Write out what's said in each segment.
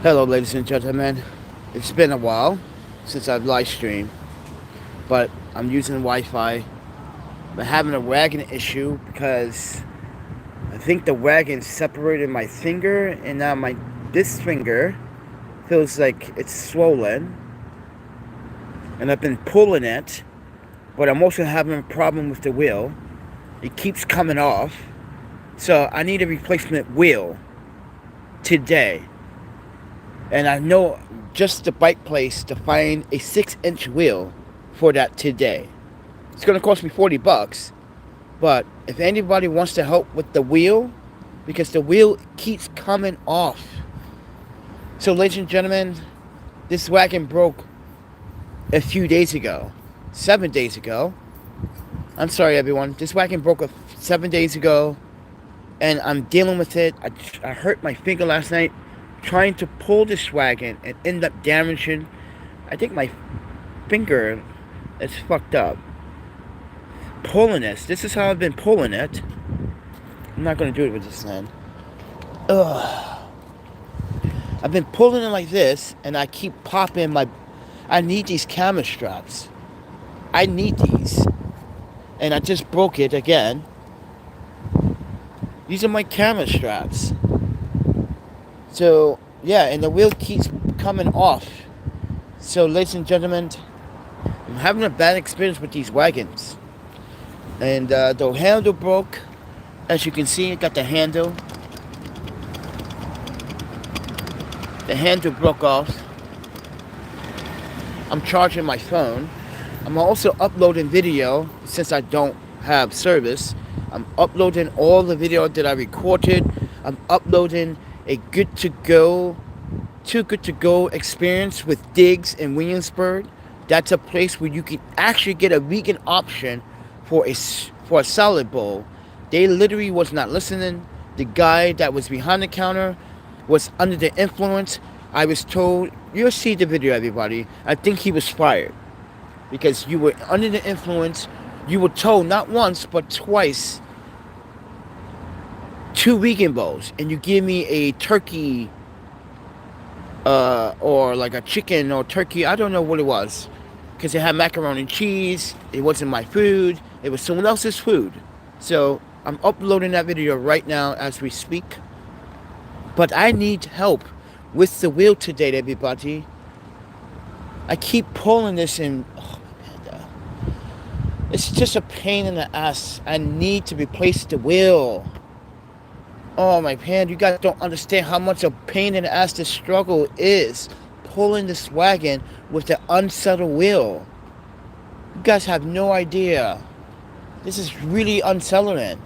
Hello, ladies and gentlemen. It's been a while since I've live streamed, but I'm using Wi-Fi. I'm having a wagon issue because I think the wagon separated my finger, and now this finger feels like it's swollen, and I've been pulling it, but I'm also having a problem with the wheel. It keeps coming off, so I need a replacement wheel today. And I know just the bike place to find a 6-inch wheel for that today. It's going to cost me $40, but if anybody wants to help with the wheel, because the wheel keeps coming off. So ladies and gentlemen, this wagon broke a few days ago. 7 days ago. I'm sorry everyone. This wagon broke 7 days ago, and I'm dealing with it. I hurt my finger last night trying to pull this wagon and end up damaging. I think my finger is fucked up. Pulling this is how I've been pulling it. I'm not going to do it with this hand. Ugh. I've been pulling it like this, and I keep popping my... I need these camera straps. I need these. And I just broke it again. These are my camera straps. So, yeah, and the wheel keeps coming off. So, ladies and gentlemen, I'm having a bad experience with these wagons. And the handle broke. As you can see, it got the handle. The handle broke off. I'm charging my phone. I'm also uploading video since I don't have service. I'm uploading all the video that I recorded. I'm uploading a too good to go experience with Diggs in Williamsburg. That's a place where you can actually get a vegan option for a salad bowl. They literally was not listening. The guy that was behind the counter was under the influence. I was told, you'll see the video everybody, I think he was fired. Because you were under the influence. You were told not once but twice 2 vegan bowls, and you give me a turkey or like a chicken or turkey, I don't know what it was, because it had macaroni and cheese. It wasn't my food, it was someone else's food. So I'm uploading that video right now as we speak, but I need help with the wheel today, everybody. I keep pulling this and it's just a pain in the ass. I need to replace the wheel. Oh my man, you guys don't understand how much a pain in the ass this struggle is. Pulling this wagon with the unsettled wheel. You guys have no idea. This is really unsettling.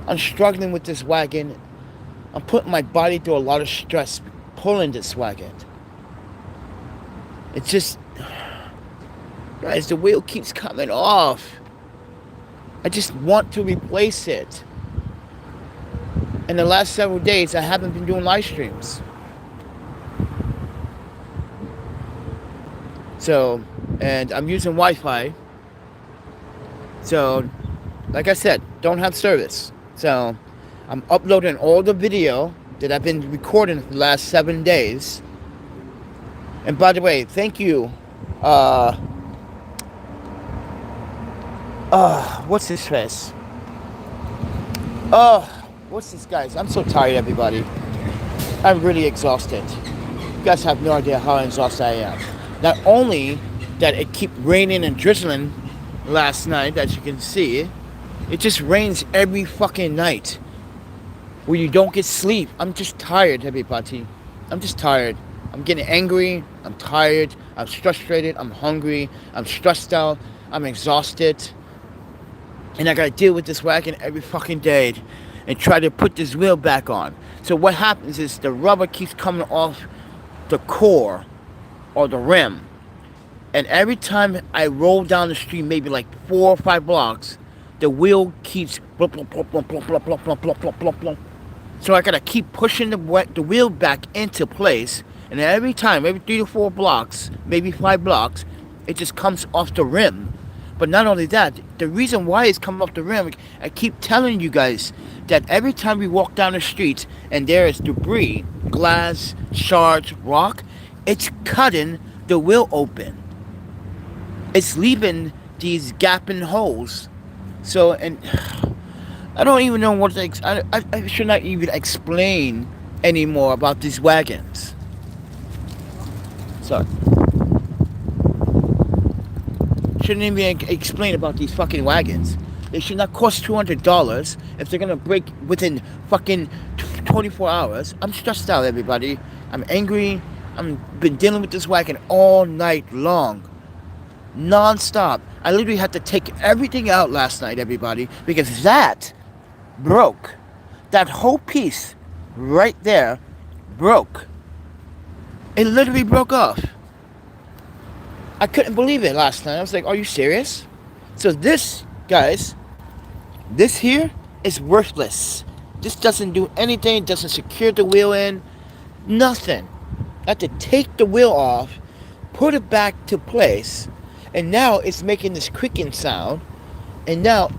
I'm struggling with this wagon. I'm putting my body through a lot of stress pulling this wagon. It's just... Guys, the wheel keeps coming off. I just want to replace it. In the last several days, I haven't been doing live streams. So, and I'm using Wi-Fi. So, like I said, don't have service. So, I'm uploading all the video that I've been recording for the last 7 days. And by the way, thank you. What's his face? What's this guys? I'm so tired, everybody. I'm really exhausted. You guys have no idea how exhausted I am. Not only that it kept raining and drizzling last night, as you can see, it just rains every fucking night where you don't get sleep. I'm just tired, everybody. I'm just tired. I'm getting angry. I'm tired. I'm frustrated. I'm hungry. I'm stressed out. I'm exhausted. And I gotta deal with this wagon every fucking day and try to put this wheel back on. So what happens is the rubber keeps coming off the core or the rim. And every time I roll down the street, maybe like 4 or 5 blocks, the wheel keeps blop, blop, blop, blop, blop, blop, blop, blop, blop, blop, blop, blop. So I gotta keep pushing the wheel back into place. And every time, every 3 to 4 blocks, maybe 5 blocks, it just comes off the rim. But not only that, the reason why it's come off the rim, I keep telling you guys that every time we walk down the streets and there is debris, glass, shards, rock, it's cutting the wheel open. It's leaving these gaping holes. So, and I don't even know what to, I should not even explain anymore about these wagons. Sorry. Shouldn't even explain about these fucking wagons. They should not cost $200 if they're gonna break within fucking 24 hours. I'm stressed out, everybody. I'm angry. I've been dealing with this wagon all night long. Non-stop. I literally had to take everything out last night, everybody, because that broke. That whole piece right there broke. It literally broke off. I couldn't believe it last night. I was like, are you serious? So this, guys, this here is worthless. This doesn't do anything. It doesn't secure the wheel in. Nothing. I had to take the wheel off, put it back to place, and now it's making this creaking sound. And now,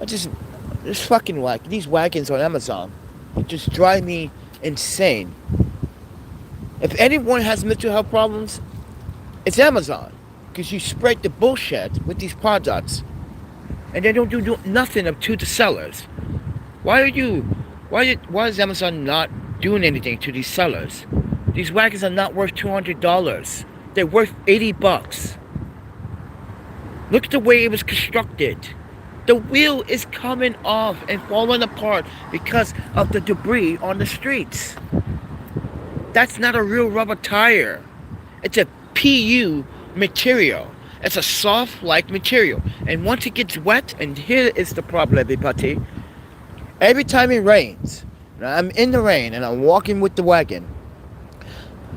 this fucking wagon, these wagons on Amazon just drive me insane. If anyone has mental health problems, it's Amazon, because you spread the bullshit with these products, and they don't do nothing up to the sellers. Why is Amazon not doing anything to these sellers? These wagons are not worth $200. They're worth $80. Look at the way it was constructed. The wheel is coming off and falling apart because of the debris on the streets. That's not a real rubber tire. It's a PU material. It's a soft-like material. And once it gets wet, and here is the problem, everybody. Every time it rains, I'm in the rain and I'm walking with the wagon,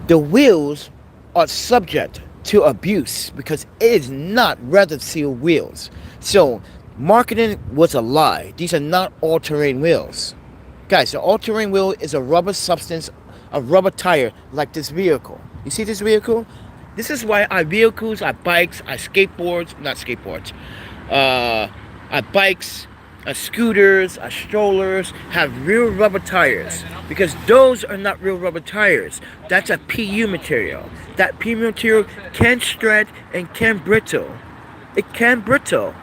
the wheels are subject to abuse because it is not weather seal wheels. So marketing was a lie. These are not all-terrain wheels. Guys, the all-terrain wheel is a rubber substance, a rubber tire like this vehicle. You see this vehicle? This is why our vehicles, our bikes, our our bikes, our scooters, our strollers have real rubber tires, because those are not real rubber tires. That's a PU material. That PU material can shred and can brittle. It can brittle.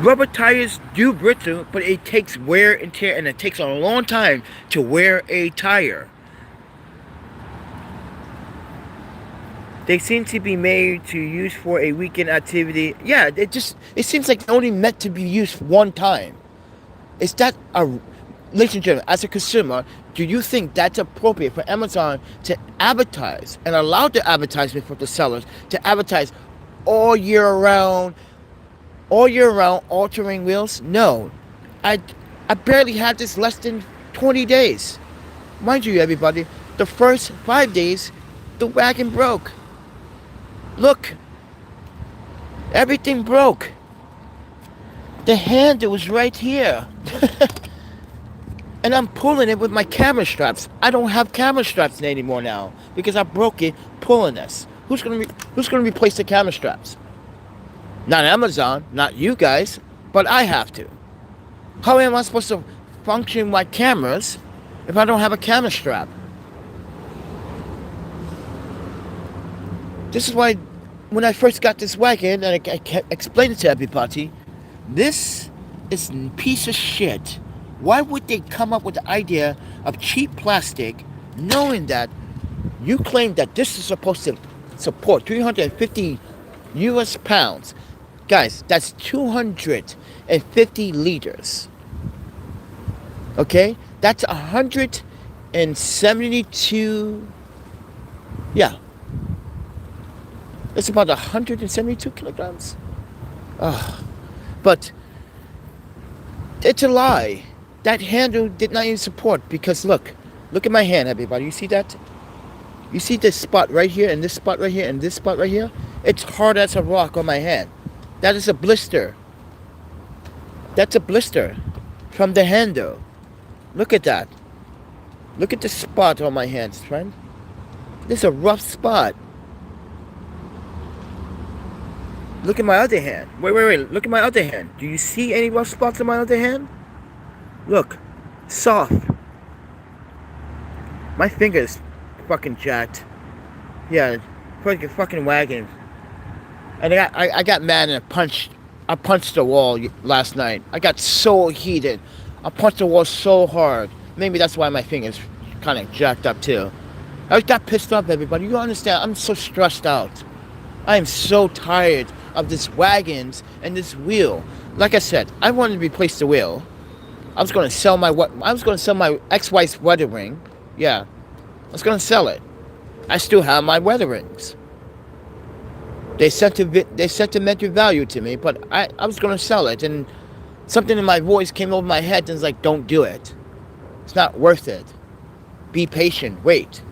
Rubber tires do brittle, but it takes wear and tear, and it takes a long time to wear a tire. They seem to be made to use for a weekend activity. Yeah, it seems like they're only meant to be used one time. Is that ladies and gentlemen, as a consumer, do you think that's appropriate for Amazon to advertise and allow the advertisement for the sellers to advertise all year round all-terrain wheels? No. I barely had this less than 20 days. Mind you, everybody, the first 5 days, the wagon broke. Look, everything broke. The handle was right here. And I'm pulling it with my camera straps. I don't have camera straps anymore now because I broke it pulling this. Who's gonna replace the camera straps? Not Amazon, not you guys, but I have to. How am I supposed to function my cameras if I don't have a camera strap? This is why when I first got this wagon, and I explained it to everybody, this is a piece of shit. Why would they come up with the idea of cheap plastic knowing that you claim that this is supposed to support 350 US pounds? Guys, that's 250 liters. Okay? That's 172. Yeah. It's about 172 kilograms. But it's a lie. That handle did not even support, because look at my hand, everybody. You see that? You see this spot right here, and this spot right here, and this spot right here? It's hard as a rock on my hand. That is a blister. That's a blister from the handle. Look at that. Look at the spot on my hands, friend. This is a rough spot. Look at my other hand. Wait. Look at my other hand. Do you see any rough spots on my other hand? Look. Soft. My finger's fucking jacked. Yeah, fucking wagon. And I got mad and I punched the wall last night. I got so heated. I punched the wall so hard. Maybe that's why my finger's kind of jacked up too. I got pissed off, everybody. You understand? I'm so stressed out. I am so tired of this wagons and this wheel. Like I said, I wanted to replace the wheel. I was going to sell my ex-wife's wedding ring. Yeah, I was going to sell it. I still have my wedding rings. They sentimental value to me, but I was going to sell it, and something in my voice came over my head and was like, don't do it. It's not worth it. Be patient. Wait.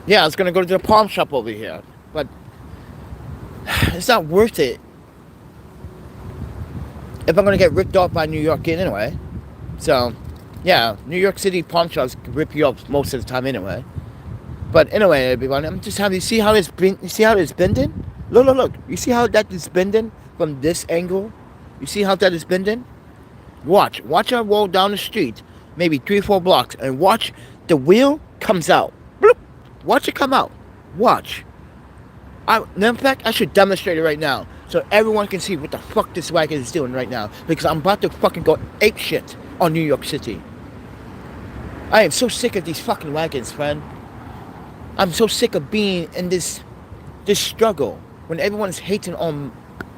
Yeah, I was going to go to the pawn shop over here, but it's not worth it if I'm going to get ripped off by New York anyway. So, yeah, New York City pawn shops rip you off most of the time anyway. But anyway, everyone, I'm just having, you see how it's bending? Look. You see how that is bending from this angle? You see how that is bending? Watch I roll down the street, maybe 3 or 4 blocks, and watch the wheel comes out. Bloop. Watch it come out. Watch. In fact, I should demonstrate it right now so everyone can see what the fuck this wagon is doing right now, because I'm about to fucking go ape shit on New York City. I am so sick of these fucking wagons, friend. I'm so sick of being in this struggle when everyone's hating on,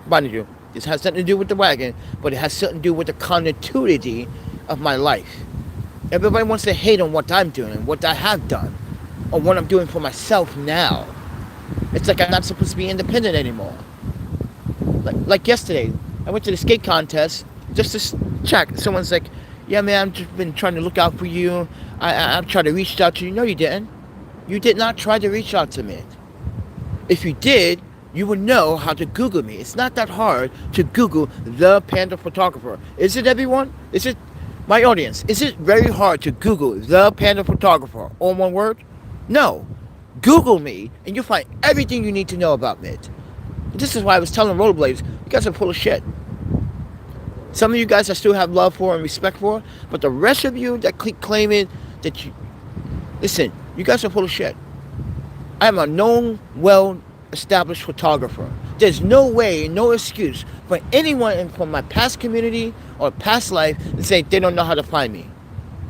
mind you, this has nothing to do with the wagon, but it has something to do with the continuity of my life. Everybody wants to hate on what I'm doing and what I have done, or what I'm doing for myself now. It's like I'm not supposed to be independent anymore. Like yesterday, I went to the skate contest just to check. Someone's like, yeah, man, I've just been trying to look out for you. I've tried to reach out to you. No, you didn't. You did not try to reach out to me. If you did, you would know how to Google me. It's not that hard to Google The Panda Photographer. Is it, everyone? Is it, my audience, is it very hard to Google The Panda Photographer, all one word? No. Google me, and you'll find everything you need to know about me. This is why I was telling rollerblades, you guys are full of shit. Some of you guys I still have love for and respect for, but the rest of you that keep claiming that you... Listen, you guys are full of shit. I am a known, well-established photographer. There's no way, no excuse for anyone from my past community or past life to say they don't know how to find me.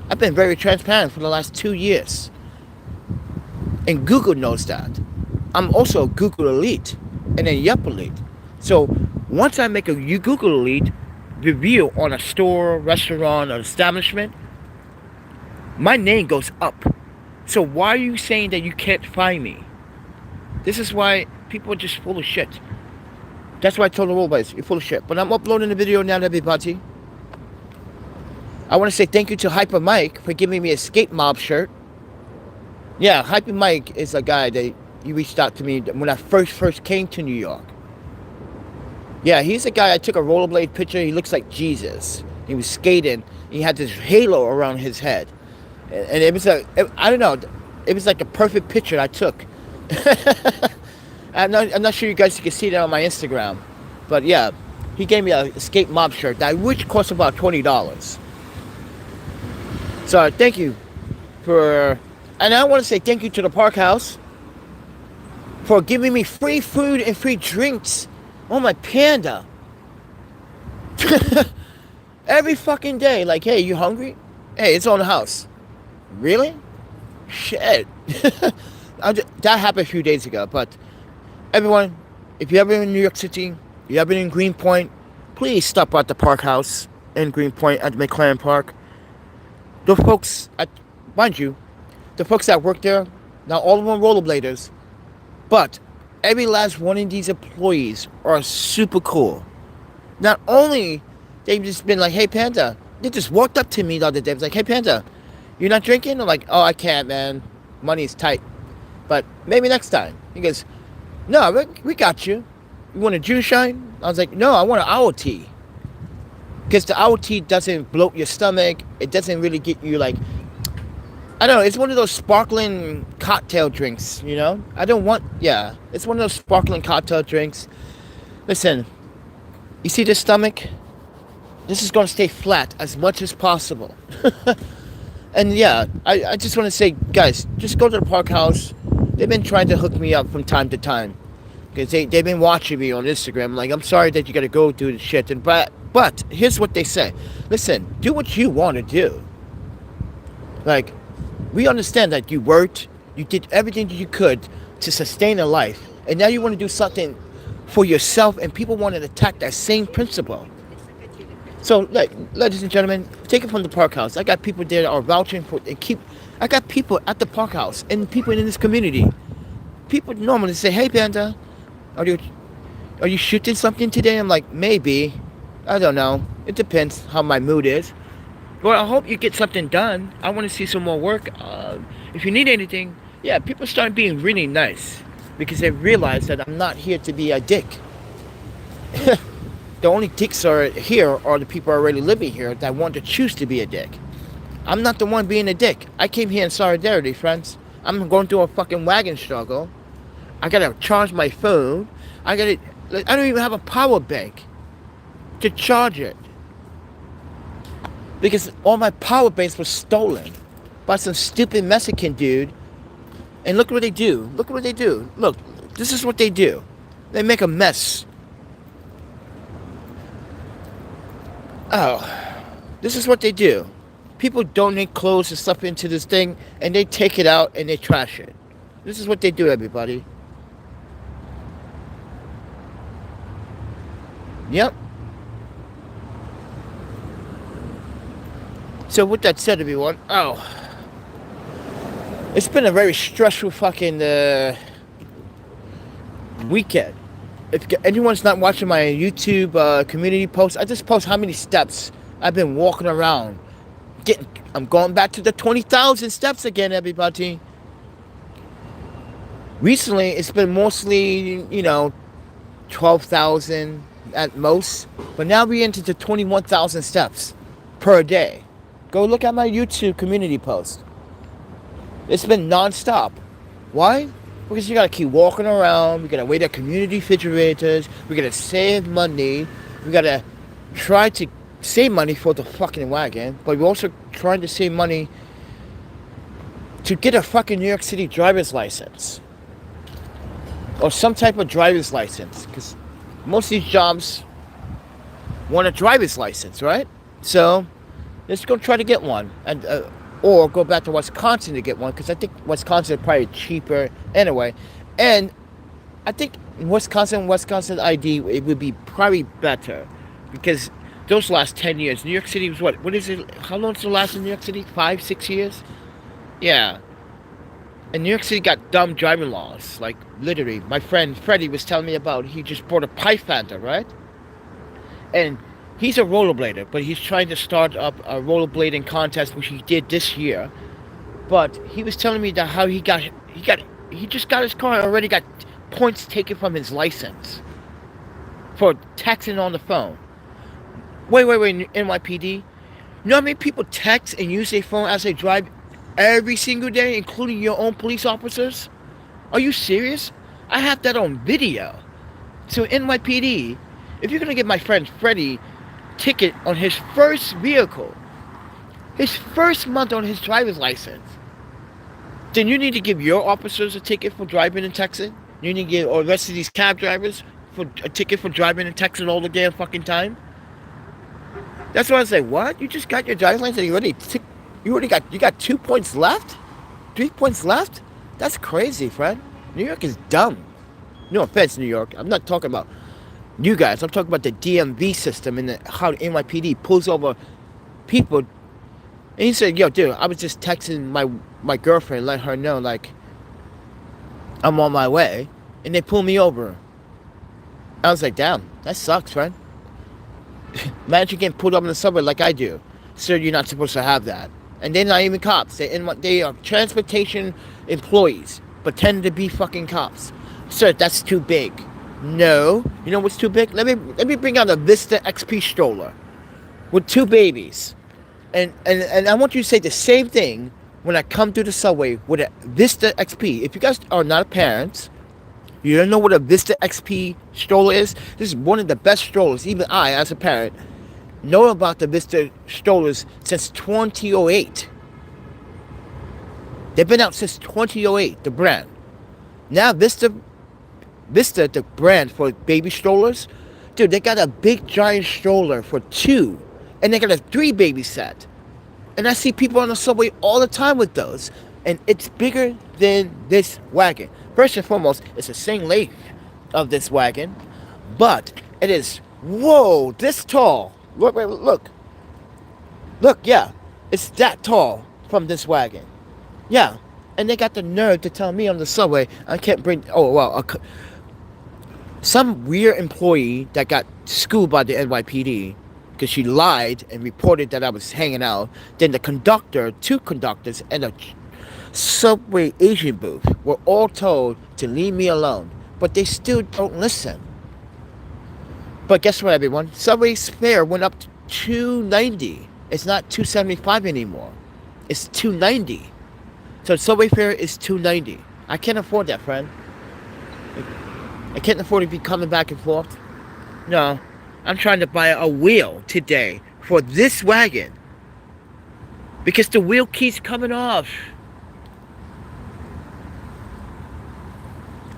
I've been very transparent for the last 2 years. And Google knows that. I'm also Google Elite and then Yelp Elite. So once I make a Google Elite review on a store, restaurant, or establishment, my name goes up. So why are you saying that you can't find me? This is why people are just full of shit. That's why I told the rollboys, you're full of shit. But I'm uploading the video now, everybody. I want to say thank you to Hyper Mike for giving me a Skate Mob shirt. Yeah, Hyper Mike is a guy that he reached out to me when I first came to New York. Yeah, he's a guy, I took a rollerblade picture. He looks like Jesus. He was skating. He had this halo around his head. And it was I don't know, it was like a perfect picture I took. I'm not sure you guys can see that on my Instagram. But yeah, he gave me a Skate Mob shirt, which cost about $20. So thank you for... And I want to say thank you to the Park House for giving me free food and free drinks on my Panda. Every fucking day. Like, hey, you hungry? Hey, it's on the house. Really? Shit. That happened a few days ago. But everyone, if you're ever in New York City, you're ever in Greenpoint, please stop at the Park House in Greenpoint at McLaren Park. The folks, mind you, the folks that work there, now all of them are rollerbladers, but every last one of these employees are super cool. Not only they've just been like, hey Panda, they just walked up to me the other day, was like, hey Panda, you're not drinking? I'm like, oh, I can't, man, money's tight, but maybe next time. He goes, no, we got you. You want a juice shine? I was like, no, I want an owl tea, because the owl tea doesn't bloat your stomach. It doesn't really get you like, I don't know, it's one of those sparkling cocktail drinks, you know? I don't want, yeah, it's one of those sparkling cocktail drinks. Listen, you see this stomach? This is going to stay flat as much as possible. And yeah, I just want to say, guys, just go to the park house. They've been trying to hook me up from time to time. Because they've been watching me on Instagram. Like, I'm sorry that you got to go do the shit. But here's what they say. Listen, do what you want to do. Like, we understand that you worked. You did everything you could to sustain a life. And now you want to do something for yourself. And people want to attack that same principle. So, ladies and gentlemen, take it from the park house. I got people there that are vouching for and I got people at the park house and people in this community. People normally say, "Hey, Panda, are you shooting something today?" I'm like, maybe. I don't know. It depends how my mood is. Well, I hope you get something done. I want to see some more work. If you need anything, yeah, people start being really nice because they realize that I'm not here to be a dick. The only dicks are here are the people already living here that want to choose to be a dick. I'm not the one being a dick. I came here in solidarity, friends. I'm going through a fucking wagon struggle. I gotta charge my phone. I don't even have a power bank to charge it. Because all my power banks were stolen by some stupid Mexican dude. And look what they do. Look what they do. Look, this is what they do. They make a mess. Oh, this is what they do. People donate clothes and stuff into this thing, and they take it out and they trash it. This is what they do, everybody. Yep. So with that said, everyone, it's been a very stressful fucking weekend. If anyone's not watching my YouTube community posts, I just post how many steps I've been walking around. I'm going back to the 20,000 steps again, everybody. Recently, it's been mostly, 12,000 at most. But now we're into the 21,000 steps per day. Go look at my YouTube community post. It's been non-stop. Why? Because you gotta keep walking around, we gotta wait at community refrigerators, we gotta save money, we gotta try to save money for the fucking wagon, but we're also trying to save money to get a fucking New York City driver's license. Or some type of driver's license, because most of these jobs want a driver's license, right? So, let's go try to get one. And or go back to Wisconsin to get one, because I think Wisconsin is probably cheaper anyway. And I think Wisconsin ID, it would be probably better, because those last 10 years, New York City was what is it, how long did it last in New York City? 5-6 years? Yeah. And New York City got dumb driving laws, like literally. My friend Freddie was telling me about, he just bought a Pathfinder, right? And he's a rollerblader, but he's trying to start up a rollerblading contest, which he did this year. But he was telling me that how he just got his car and already got points taken from his license for texting on the phone. Wait, NYPD. You know how many people text and use their phone as they drive every single day, including your own police officers? Are you serious? I have that on video. So NYPD, if you're gonna give my friend Freddie ticket on his first vehicle, his first month on his driver's license, then you need to give your officers a ticket for driving and texting. You need to give the rest of these cab drivers for a ticket for driving and texting all the damn fucking time. That's why I say, what? You just got your driver's license and you got 2 points left? 3 points left? That's crazy, friend. New York is dumb. No offense, New York. I'm not talking about you guys. I'm talking about the DMV system and how the NYPD pulls over people. And he said, yo, dude, I was just texting my girlfriend, letting her know, like, I'm on my way. And they pulled me over. I was like, damn, that sucks, friend. Imagine getting pulled up in the subway like I do. Sir, you're not supposed to have that. And they're not even cops. They are transportation employees, pretending to be fucking cops. Sir, that's too big. No. You know what's too big? Let me bring out a Vista XP stroller with 2 babies. And I want you to say the same thing when I come through the subway with a Vista XP. If you guys are not parents, you don't know what a Vista XP stroller is. This is one of the best strollers. Even I, as a parent, know about the Vista strollers since 2008. They've been out since 2008, the brand. Now Vista, the brand for baby strollers, dude, they got a big giant stroller for 2, and they got a 3 baby set. And I see people on the subway all the time with those, and it's bigger than this wagon. First and foremost, it's the same length of this wagon, but it is, whoa, this tall. Look, yeah, it's that tall from this wagon. Yeah, and they got the nerve to tell me on the subway I can't bring. Oh well, some weird employee that got schooled by the NYPD because she lied and reported that I was hanging out. Then the conductor, 2 conductors, and a subway agent booth were all told to leave me alone, but they still don't listen. But guess what, everyone? Subway's fare went up to $2.90. It's not $2.75 anymore. It's $2.90. So subway fare is $2.90. I can't afford that, friend. I can't afford to be coming back and forth. No, I'm trying to buy a wheel today for this wagon because the wheel keeps coming off.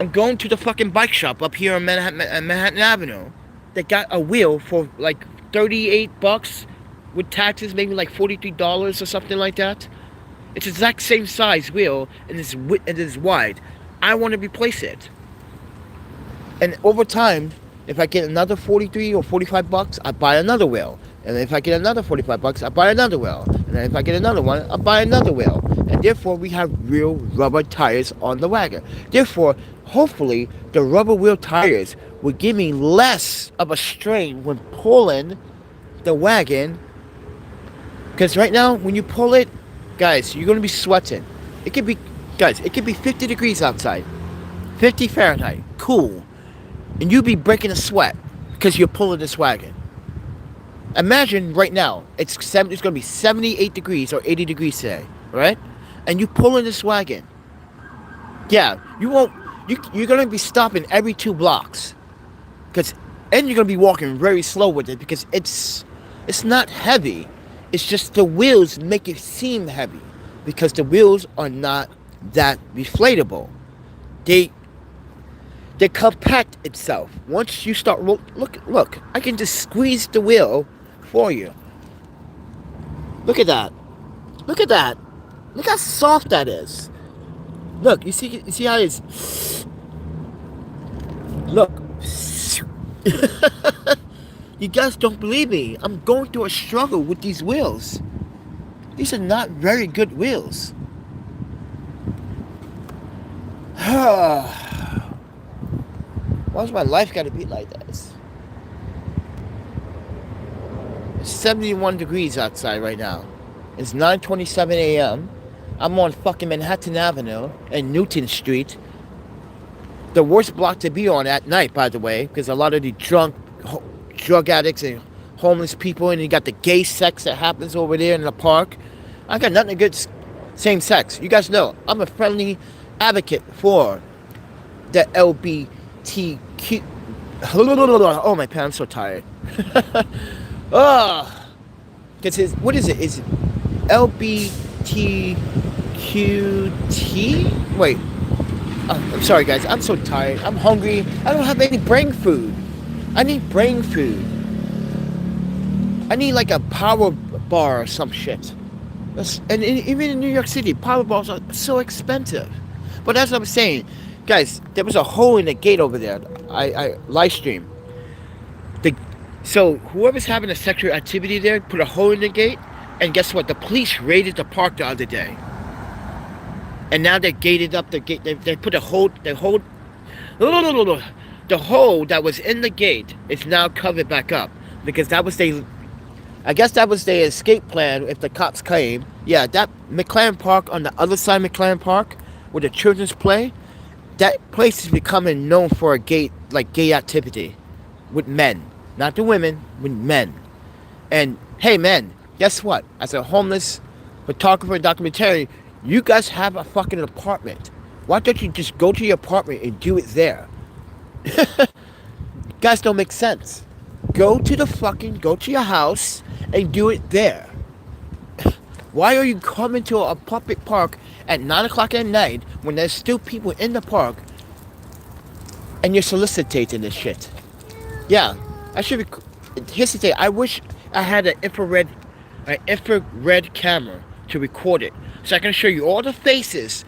I'm going to the fucking bike shop up here on Manhattan Avenue. They got a wheel for like $38 with taxes, maybe like $43 or something like that. It's the exact same size wheel, and it is wide. I want to replace it. And over time, if I get another 43 or $45, I buy another wheel. And if I get another $45, I buy another wheel. And then if I get another one, I buy another wheel. And therefore, we have real rubber tires on the wagon. Therefore, hopefully, the rubber wheel tires will give me less of a strain when pulling the wagon. Because right now, when you pull it, guys, you're going to be sweating. It could be 50 degrees outside. 50 Fahrenheit. Cool. And you'll be breaking a sweat because you're pulling this wagon. Imagine right now, it's going to be 78 degrees or 80 degrees today, right? And you pulling this wagon. Yeah, you're going to be stopping every 2 blocks. And you're going to be walking very slow with it because it's not heavy. It's just the wheels make it seem heavy because the wheels are not that reflatable. They compact itself. Once you start look, I can just squeeze the wheel for you. Look at that. Look at that. Look how soft that is. Look, you see how it's. Look. You guys don't believe me. I'm going through a struggle with these wheels. These are not very good wheels. Why's my life got to be like this? It's 71 degrees outside right now. It's 9:27 a.m. I'm on fucking Manhattan Avenue and Newton Street. The worst block to be on at night, by the way, because a lot of the drug addicts and homeless people, and you got the gay sex that happens over there in the park. I got nothing against same sex. You guys know I'm a friendly advocate for the LBTQ. Oh my pants, I'm so tired. Because what is it? Is it LBTQT? Wait. I'm sorry, guys. I'm so tired. I'm hungry. I don't have any brain food. I need brain food. I need like a power bar or some shit. And even in New York City, power bars are so expensive. But as I was saying, guys, there was a hole in the gate over there. I live stream. So whoever's having a sexual activity there put a hole in the gate, and guess what? The police raided the park the other day. And now they gated up the gate. They put a hole. The hole that was in the gate is now covered back up because that was I guess that was their escape plan if the cops came. Yeah, that McLaren Park on the other side of McLaren Park where the children's play, that place is becoming known for a gay activity with men, not the women, with men. And hey, men, guess what? As a homeless photographer and documentarian, You guys have a fucking apartment. Why don't you just go to your apartment and do it there? Guys don't make sense. Go to your house and do it there. Why are you coming to a public park at 9 o'clock at night when there's still people in the park and you're soliciting this shit? Yeah, I should be. Here's the thing. I wish I had an infrared camera to record it, so I can show you all the faces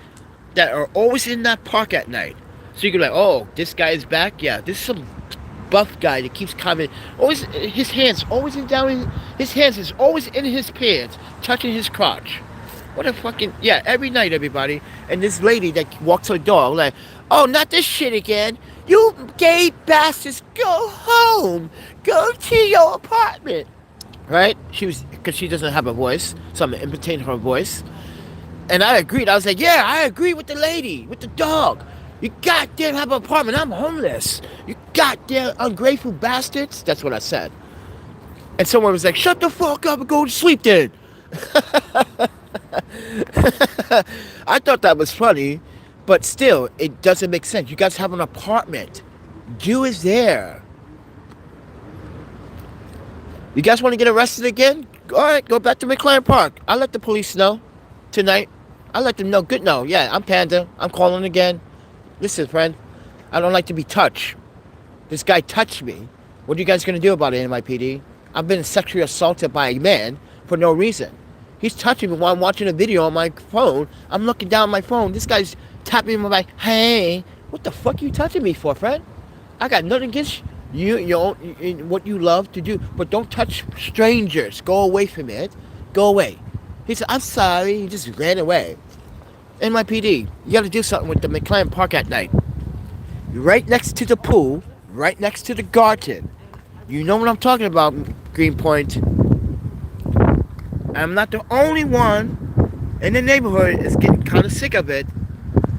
that are always in that park at night. So you can be like, oh, this guy is back. Yeah, this is some buff guy that keeps coming. Always his hands always in down. His hands is always in his pants, touching his crotch. What a fucking yeah! Every night, everybody, and this lady that walks her dog like, oh, not this shit again. You gay bastards, go home. Go to your apartment. Right? Because she doesn't have a voice, so I'm imitating her voice. And I agreed. I was like, yeah, I agree with the lady, with the dog. You goddamn have an apartment. I'm homeless. You goddamn ungrateful bastards. That's what I said. And someone was like, shut the fuck up and go to sleep then. I thought that was funny, but still, it doesn't make sense. You guys have an apartment. Do it there. You guys want to get arrested again? Alright, go back to McLaren Park. I'll let the police know tonight. I'll let them know. Good no. Yeah, I'm Panda. I'm calling again. Listen, friend. I don't like to be touched. This guy touched me. What are you guys going to do about it, NYPD? I've been sexually assaulted by a man for no reason. He's touching me while I'm watching a video on my phone. I'm looking down at my phone. This guy's tapping me like, hey, what the fuck are you touching me for, friend? I got nothing against you, what you love to do, but don't touch strangers. Go away from it. Go away. He said, I'm sorry. He just ran away. NYPD, you got to do something with the McLaren Park at night. You're right next to the pool, right next to the garden. You know what I'm talking about, Greenpoint. I'm not the only one in the neighborhood that's getting kind of sick of it.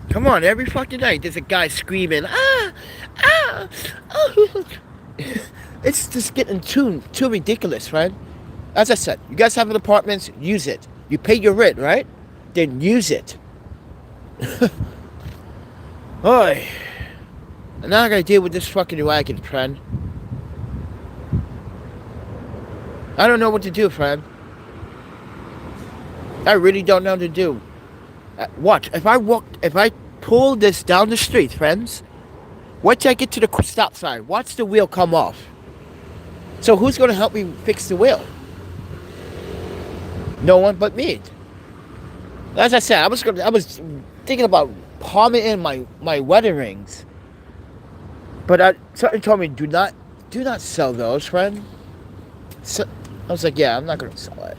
Come on, every fucking night there's a guy screaming, ah, ah, oh. It's just getting too ridiculous, right? As I said, you guys have an apartment, use it. You pay your rent, right? Then use it. Oi. And now I gotta deal with this fucking wagon, friend. I don't know what to do, friend. I really don't know what to do. Watch, if I pull this down the street, friends, once I get to the stop sign, watch the wheel come off. So who's gonna help me fix the wheel? No one but me. As I said, I was thinking about palming in my wedding rings, but something told me do not sell those, friend. So I was like, yeah, I'm not gonna sell it.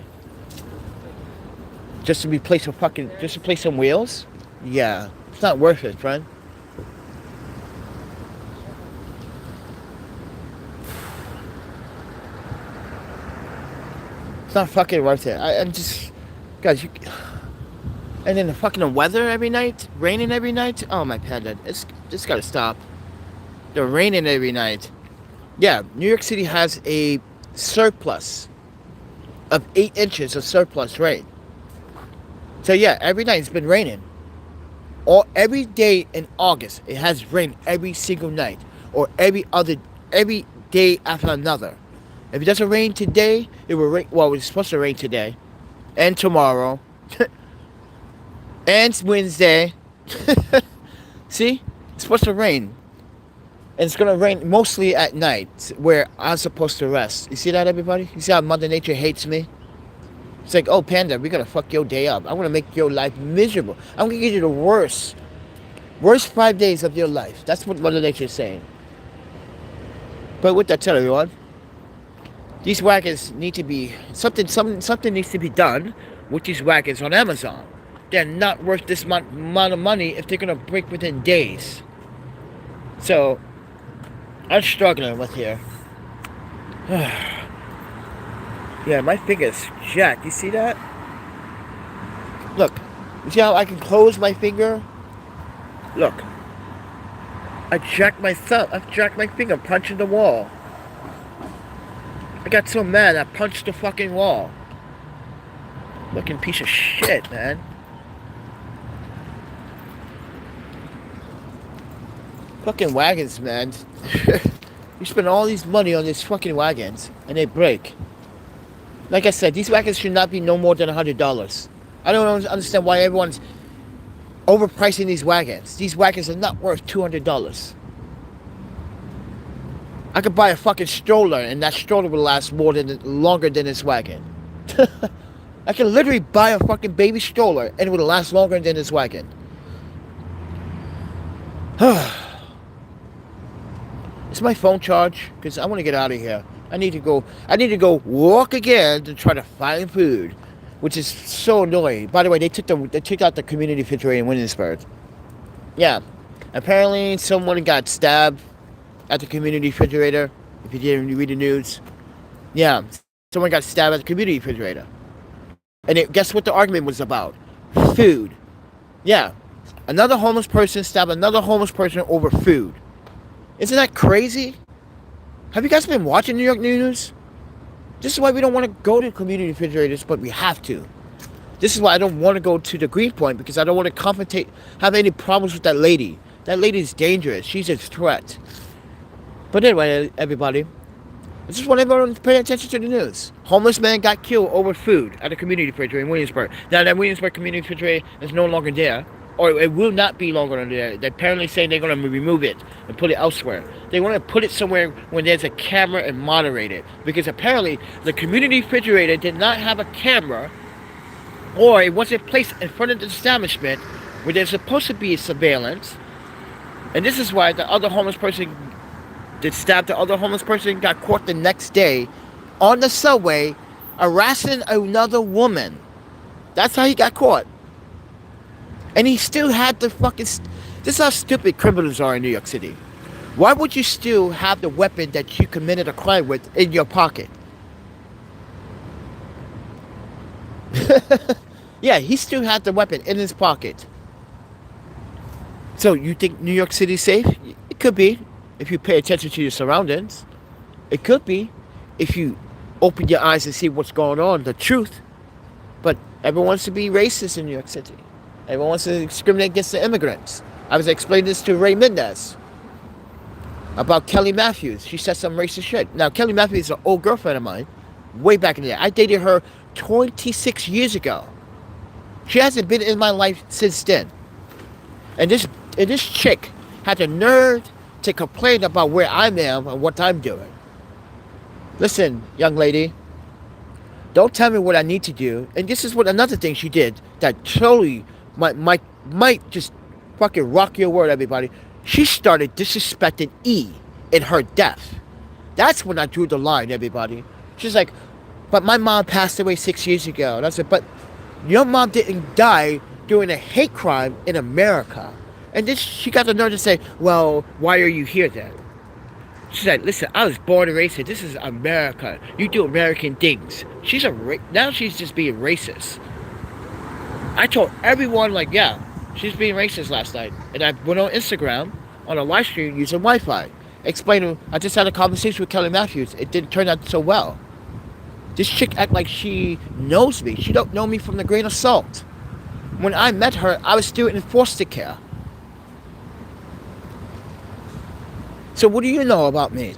Just to replace some wheels? Yeah, it's not worth it, friend. It's not fucking worth it. I'm just, guys, and then the fucking weather every night, raining every night. Oh my Panda, it's gotta stop. They're raining every night. Yeah, New York City has a surplus of 8 inches of surplus rain. So yeah, every night it's been raining. Every day in August, it has rained every single night, or every day after another. If it doesn't rain today, it will rain. Well, it's supposed to rain today, and tomorrow, and Wednesday. See, it's supposed to rain, and it's gonna rain mostly at night, where I'm supposed to rest. You see that, everybody? You see how Mother Nature hates me? It's like, oh, Panda, we're gonna fuck your day up. I'm gonna make your life miserable. I'm gonna give you the worst 5 days of your life. That's what Mother Nature is saying. But with that said, everyone, these wagons need to be something needs to be done with these wagons on Amazon. They're not worth this amount of money if they're gonna break within days. So I'm struggling with here. Yeah, my finger's jacked. You see that? Look. You see how I can close my finger? Look. I jacked my thumb. I jacked my finger punching the wall. I got so mad I punched the fucking wall. Looking piece of shit, man. Fucking wagons, man. You spend all these money on these fucking wagons, and they break. Like I said, these wagons should not be no more than $100. I don't understand why everyone's overpricing these wagons. These wagons are not worth $200. I could buy a fucking stroller, and that stroller will last longer than this wagon. I can literally buy a fucking baby stroller, and it would last longer than this wagon. Is my phone charged? Because I want to get out of here. I need to go walk again to try to find food, which is so annoying. By the way, they took out the community refrigerator in Williamsburg. Yeah, apparently someone got stabbed at the community refrigerator. If you didn't read the news, yeah, someone got stabbed at the community refrigerator. And guess what the argument was about? Food. Yeah, another homeless person stabbed another homeless person over food. Isn't that crazy? Have you guys been watching New York news? This is why we don't want to go to community refrigerators, but we have to. This is why I don't want to go to the Greenpoint, because I don't want to have any problems with that lady. That lady is dangerous. She's a threat. But anyway, everybody, I just want everyone to pay attention to the news. Homeless man got killed over food at a community refrigerator in Williamsburg. Now that Williamsburg community refrigerator is no longer there, or it will not be longer there. They're apparently saying they're going to remove it and put it elsewhere. They want to put it somewhere when there's a camera and moderate it. Because apparently the community refrigerator did not have a camera, or it wasn't placed in front of the establishment where there's supposed to be surveillance. And this is why the other homeless person that stabbed the other homeless person got caught the next day on the subway harassing another woman. That's how he got caught. And he still had the fucking... This is how stupid criminals are in New York City. Why would you still have the weapon that you committed a crime with in your pocket? Yeah, he still had the weapon in his pocket. So you think New York City's safe? It could be, if you pay attention to your surroundings. It could be, if you open your eyes and see what's going on, the truth. But everyone wants to be racist in New York City. Everyone wants to discriminate against the immigrants. I was explaining this to Ray Mendez about Kelly Matthews. She said some racist shit. Now, Kelly Matthews is an old girlfriend of mine, way back in the day. I dated her 26 years ago. She hasn't been in my life since then. And this chick had the nerve to complain about where I am and what I'm doing. Listen, young lady, don't tell me what I need to do. And this is what another thing she did that totally might just fucking rock your world, everybody. She started disrespecting E in her death. That's when I drew the line, everybody. She's like, but my mom passed away 6 years ago. And I said, but your mom didn't die doing a hate crime in America. And then she got the nerve to say, well, why are you here then? She said, listen, I was born and raised here. This is America. You do American things. Now she's just being racist. I told everyone, like, yeah, she's being racist last night. And I went on Instagram on a live stream using Wi-Fi. Explaining, I just had a conversation with Kelly Matthews. It didn't turn out so well. This chick act like she knows me. She don't know me from the grain of salt. When I met her, I was still in foster care. So what do you know about me?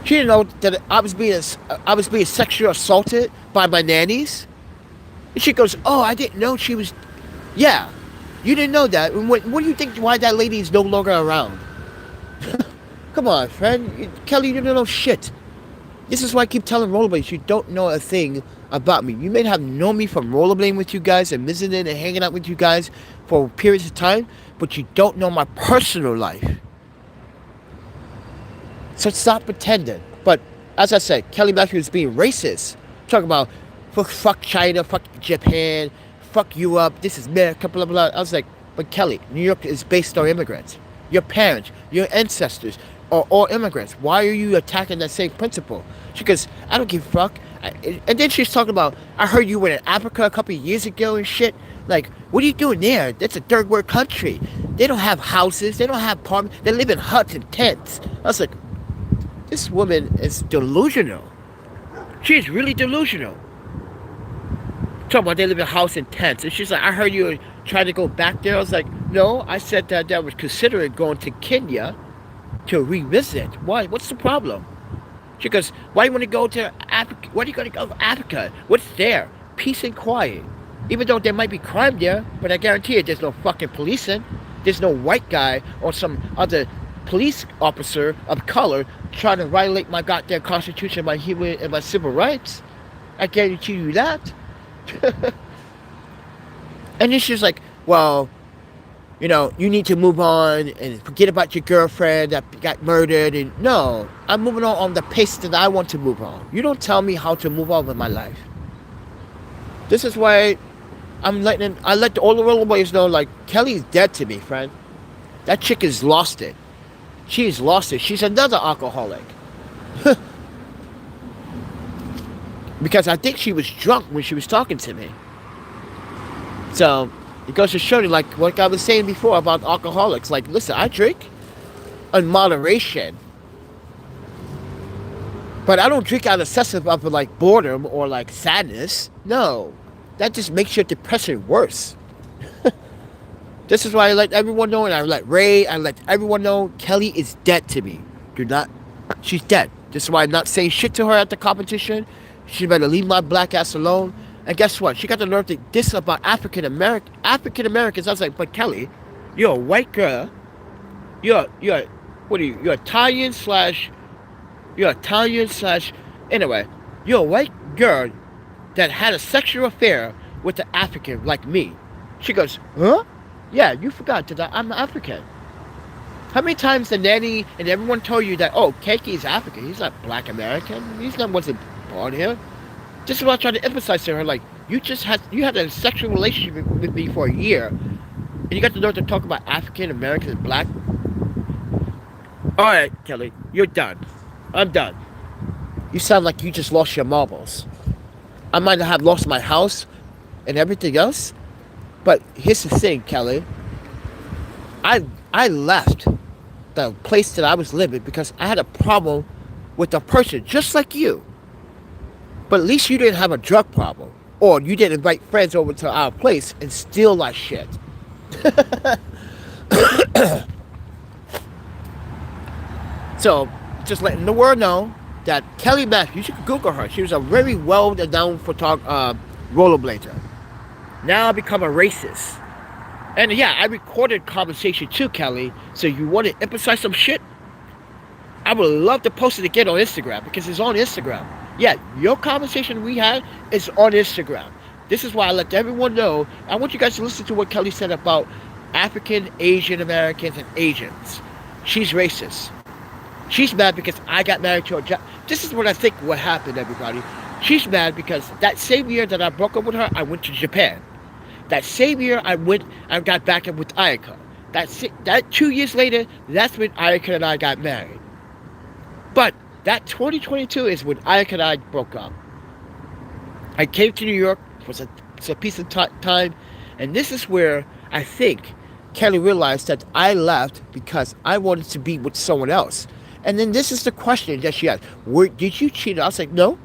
She didn't know that I was being sexually assaulted by my nannies. And she goes, oh, I didn't know she was... Yeah, you didn't know that. What do you think why that lady is no longer around? Come on, friend. Kelly, you don't know shit. This is why I keep telling rollerblades, you don't know a thing about me. You may have known me from rollerblading with you guys and visiting and hanging out with you guys for periods of time, but you don't know my personal life. So stop pretending. But as I said, Kelly Matthews is being racist. Talking about fuck China, fuck Japan, fuck you up, this is America, blah, blah, blah. I was like, but Kelly, New York is based on immigrants. Your parents, your ancestors are all immigrants. Why are you attacking that same principle? She goes, I don't give a fuck. And then she's talking about, I heard you were in Africa a couple of years ago and shit. Like, what are you doing there? That's a third world country. They don't have houses. They don't have apartments. They live in huts and tents. I was like, this woman is delusional. She is really delusional. Talking about they live in house and tents. And she's like, I heard you were trying to go back there. I was like, No, I said that I was considering going to Kenya to revisit. Why? What's the problem? She goes, why do you want to go to Africa? Why are you going to go to Africa? What's there? Peace and quiet. Even though there might be crime there, but I guarantee you there's no fucking policing. There's no white guy or some other police officer of color trying to violate my goddamn constitution, my human and my civil rights. I guarantee you that. And then she's like, well, you need to move on and forget about your girlfriend that got murdered. And no, I'm moving on the pace that I want to move on. You don't tell me how to move on with my life. This is why I let all the rollerblades know, like, Kelly's dead to me, friend. That chick has lost it. She's lost it. She's another alcoholic. Because I think she was drunk when she was talking to me. So it goes to show you, like what I was saying before about alcoholics. Like, listen, I drink in moderation, but I don't drink out of excessive of like boredom or like sadness. No, that just makes your depression worse. This is why I let everyone know, and I let Ray, I let everyone know, Kelly is dead to me. She's dead. This is why I'm not saying shit to her at the competition. She better leave my black ass alone. And guess what? She got to learn this about African Americans. I was like, but Kelly, you're a white girl. You're Italian slash. Anyway, you're a white girl that had a sexual affair with an African like me. She goes, huh? Yeah, you forgot that I'm African. How many times the nanny and everyone told you that, oh, Keiki is African. He's not black American. Wasn't born here. This is what I tried to emphasize to her. Like, you had a sexual relationship with me for a year, and you got to learn to talk about African Americans and black. All right, Kelly, you're done. I'm done. You sound like you just lost your marbles. I might have lost my house and everything else, but here's the thing, Kelly. I left the place that I was living because I had a problem with a person just like you. But at least you didn't have a drug problem. Or you didn't invite friends over to our place and steal our shit. So, just letting the world know that Kelly Matthews, you should Google her. She was a very well-known rollerblader. Now I become a racist. And yeah, I recorded conversation too, Kelly. So you want to emphasize some shit? I would love to post it again on Instagram because it's on Instagram. Yeah, your conversation we had is on Instagram. This is why I let everyone know. I want you guys to listen to what Kelly said about African, Asian Americans, and Asians. She's racist. She's mad because I got married to her. This is what I think what happened, everybody. She's mad because that same year that I broke up with her, I went to Japan. That same year I got back up with Ayaka. That 2 years later, that's when Ayaka and I got married. But that 2022 is when Ayaka and I broke up. I came to New York for a piece of time, and this is where I think Kelly realized that I left because I wanted to be with someone else. And then this is the question that she asked: did you cheat? I was like, no.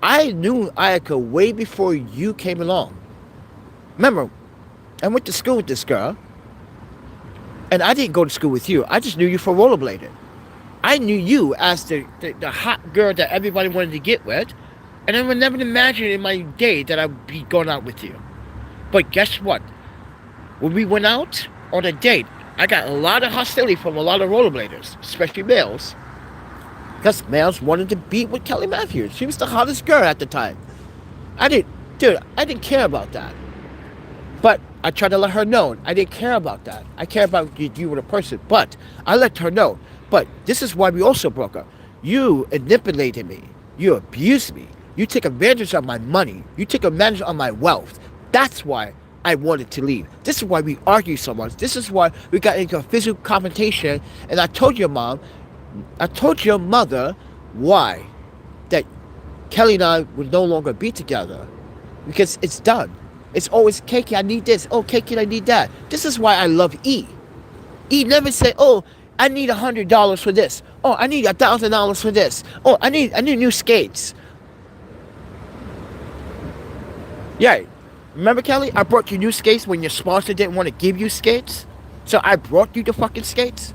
I knew Ayaka way before you came along. Remember, I went to school with this girl, and I didn't go to school with you. I just knew you for rollerblading. I knew you as the hot girl that everybody wanted to get with, and I would never imagine in my day that I'd be going out with you. But guess what? When we went out on a date, I got a lot of hostility from a lot of rollerbladers, especially males. Because males wanted to be with Kelly Matthews. She was the hottest girl at the time. I didn't care about that. But I tried to let her know I didn't care about that. I care about you with a person. But I let her know. But this is why we also broke up. You manipulated me. You abused me. You took advantage of my money. You took advantage of my wealth. That's why I wanted to leave. This is why we argue so much. This is why we got into a physical confrontation. And I told your mother why that Kelly and I would no longer be together. Because it's done. It's always, Keiki, I need this. Oh, Keiki, I need that. This is why I love E. E never said, oh, I need $100 for this. Oh, I need $1,000 for this. Oh, I need new skates. Yeah. Remember, Kelly? I brought you new skates when your sponsor didn't want to give you skates. So I brought you the fucking skates.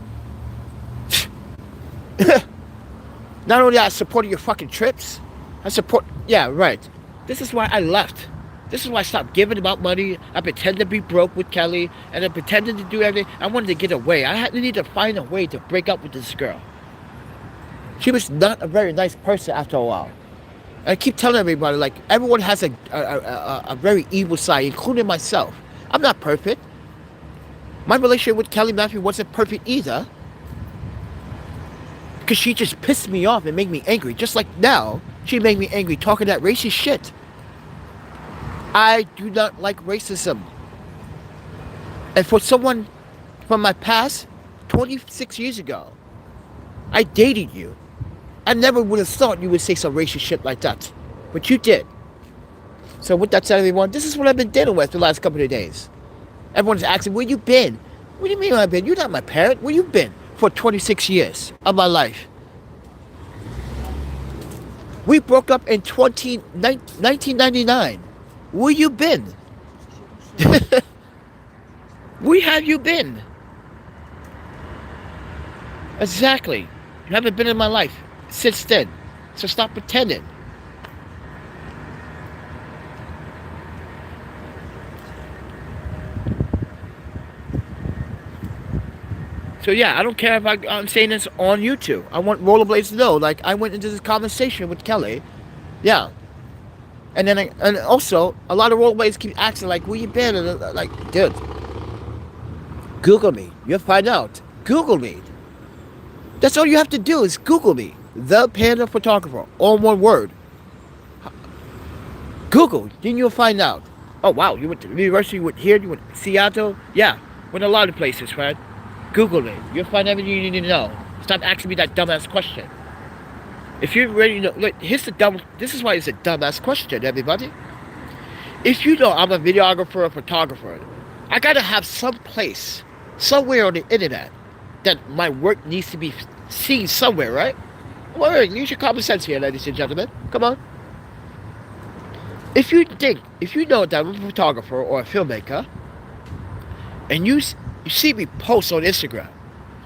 Not only I supported your fucking trips, I support. Yeah, right. This is why I left. This is why I stopped giving about money. I pretended to be broke with Kelly, and I pretended to do everything. I wanted to get away. I had to need to find a way to break up with this girl. She was not a very nice person after a while. And I keep telling everybody, like, everyone has a very evil side, including myself. I'm not perfect. My relationship with Kelly Matthews wasn't perfect either. Because she just pissed me off and made me angry. Just like now, she made me angry talking that racist shit. I do not like racism. And for someone from my past, 26 years ago, I dated you. I never would have thought you would say some racist shit like that. But you did. So with that said, everyone, this is what I've been dealing with the last couple of days. Everyone's asking, where you been? What do you mean where I've been? You're not my parent. Where you been for 26 years of my life? We broke up in 1999. Where you been? Where have you been? Exactly. You haven't been in my life since then. So stop pretending. So yeah, I don't care if I'm saying this on YouTube. I want Rollerblades to know, like, I went into this conversation with Kelly. Yeah. And then, and also, a lot of Rollerblades keep asking, like, where you been? And like, dude, Google me. You'll find out. Google me. That's all you have to do is Google me. The Panda Photographer. All one word. Google. Then you'll find out. Oh, wow. You went to the university. You went here. You went to Seattle. Yeah. Went a lot of places, friend. Google it. You'll find everything you need to know. Stop asking me that dumbass question. If you really know, look, this is why it's a dumbass question, everybody. If you know I'm a videographer or photographer, I gotta have some place, somewhere on the internet, that my work needs to be seen somewhere, right? Well, use your common sense here, ladies and gentlemen. Come on. If you know that I'm a photographer or a filmmaker, and you see me post on Instagram,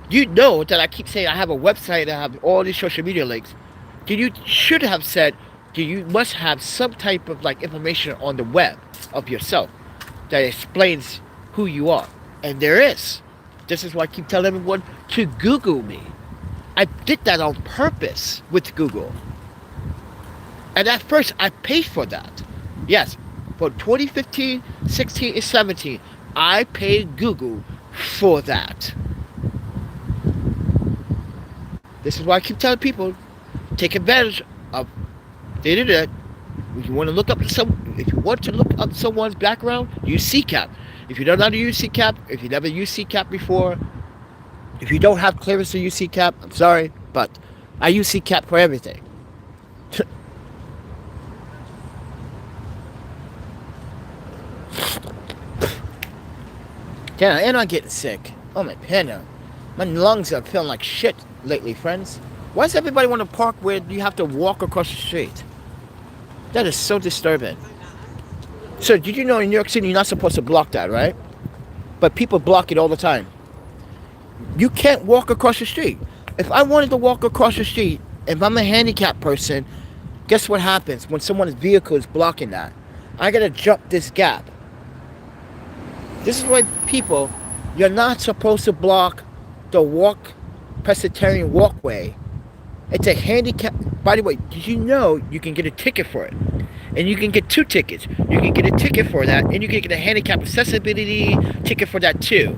you know that I keep saying I have a website, I have all these social media links. Then you should have said, you must have some type of like information on the web of yourself that explains who you are. And there is. This is why I keep telling everyone to Google me. I did that on purpose with Google. And at first I paid for that. Yes, for 2015, 16, and 17, I paid Google for that. This is why I keep telling people, take advantage of the internet. If you want to look up someone's background, use CCAP. If you don't know how to use CCAP, if you never used CCAP before, if you don't have clearance to use CCAP, I'm sorry, but I use CCAP for everything. Damn, and I'm getting sick. Oh my panda. My lungs are feeling like shit lately, friends. Why does everybody want to park where you have to walk across the street? That is so disturbing. So, did you know in New York City you're not supposed to block that, right? But people block it all the time. You can't walk across the street. If I wanted to walk across the street, if I'm a handicapped person, guess what happens when someone's vehicle is blocking that? I gotta jump this gap. This is why people, you're not supposed to block the pedestrian walkway. It's a handicap. By the way, did you know you can get a ticket for it? And you can get 2 tickets. You can get a ticket for that, and you can get a handicap accessibility ticket for that too.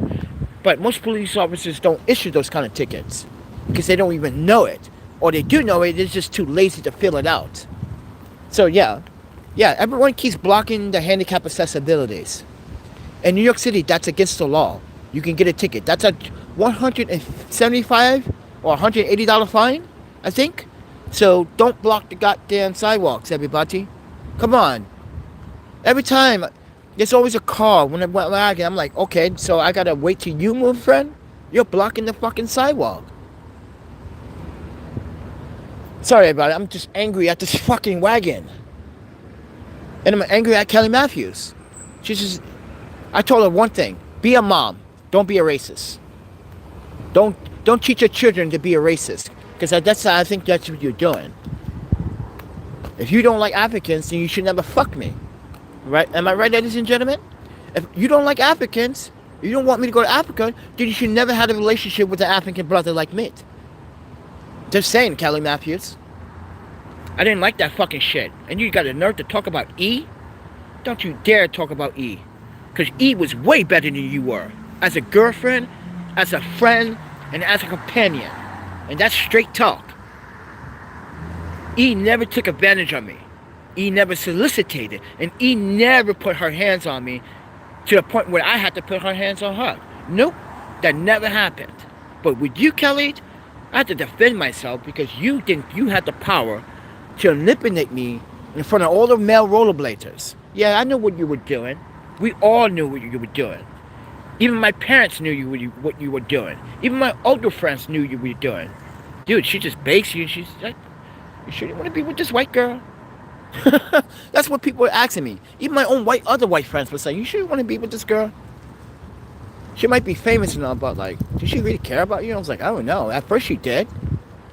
But most police officers don't issue those kind of tickets because they don't even know it. Or they do know it, they're just too lazy to fill it out. So yeah, everyone keeps blocking the handicap accessibilities. In New York City, that's against the law. You can get a ticket. That's a $175 or $180 fine, I think. So don't block the goddamn sidewalks, everybody. Come on. Every time, there's always a car. When I'm like, okay, so I gotta wait till you move, friend? You're blocking the fucking sidewalk. Sorry, everybody. I'm just angry at this fucking wagon. And I'm angry at Kelly Matthews. I told her one thing: be a mom. Don't be a racist. Don't teach your children to be a racist, because I think that's what you're doing. If you don't like Africans, then you should never fuck me. Right? Am I right, ladies and gentlemen? If you don't like Africans, you don't want me to go to Africa, then you should never have a relationship with an African brother like me. Just saying, Kelly Matthews. I didn't like that fucking shit. And you got the nerve to talk about E? Don't you dare talk about E. Because E was way better than you were. As a girlfriend, as a friend, and as a companion. And that's straight talk. E never took advantage of me. E never solicited. And E never put her hands on me to the point where I had to put her hands on her. Nope, that never happened. But with you, Kelly, I had to defend myself because you had the power to eliminate me in front of all the male rollerbladers. Yeah, I knew what you were doing. We all knew what you were doing. Even my parents knew what you were doing. Even my older friends knew you were doing. Dude, she just bakes you. She's like, you sure you want to be with this white girl? That's what people were asking me. Even my own other white friends were saying, you sure you want to be with this girl? She might be famous and all, but like, does she really care about you? I was like, I don't know. At first she did.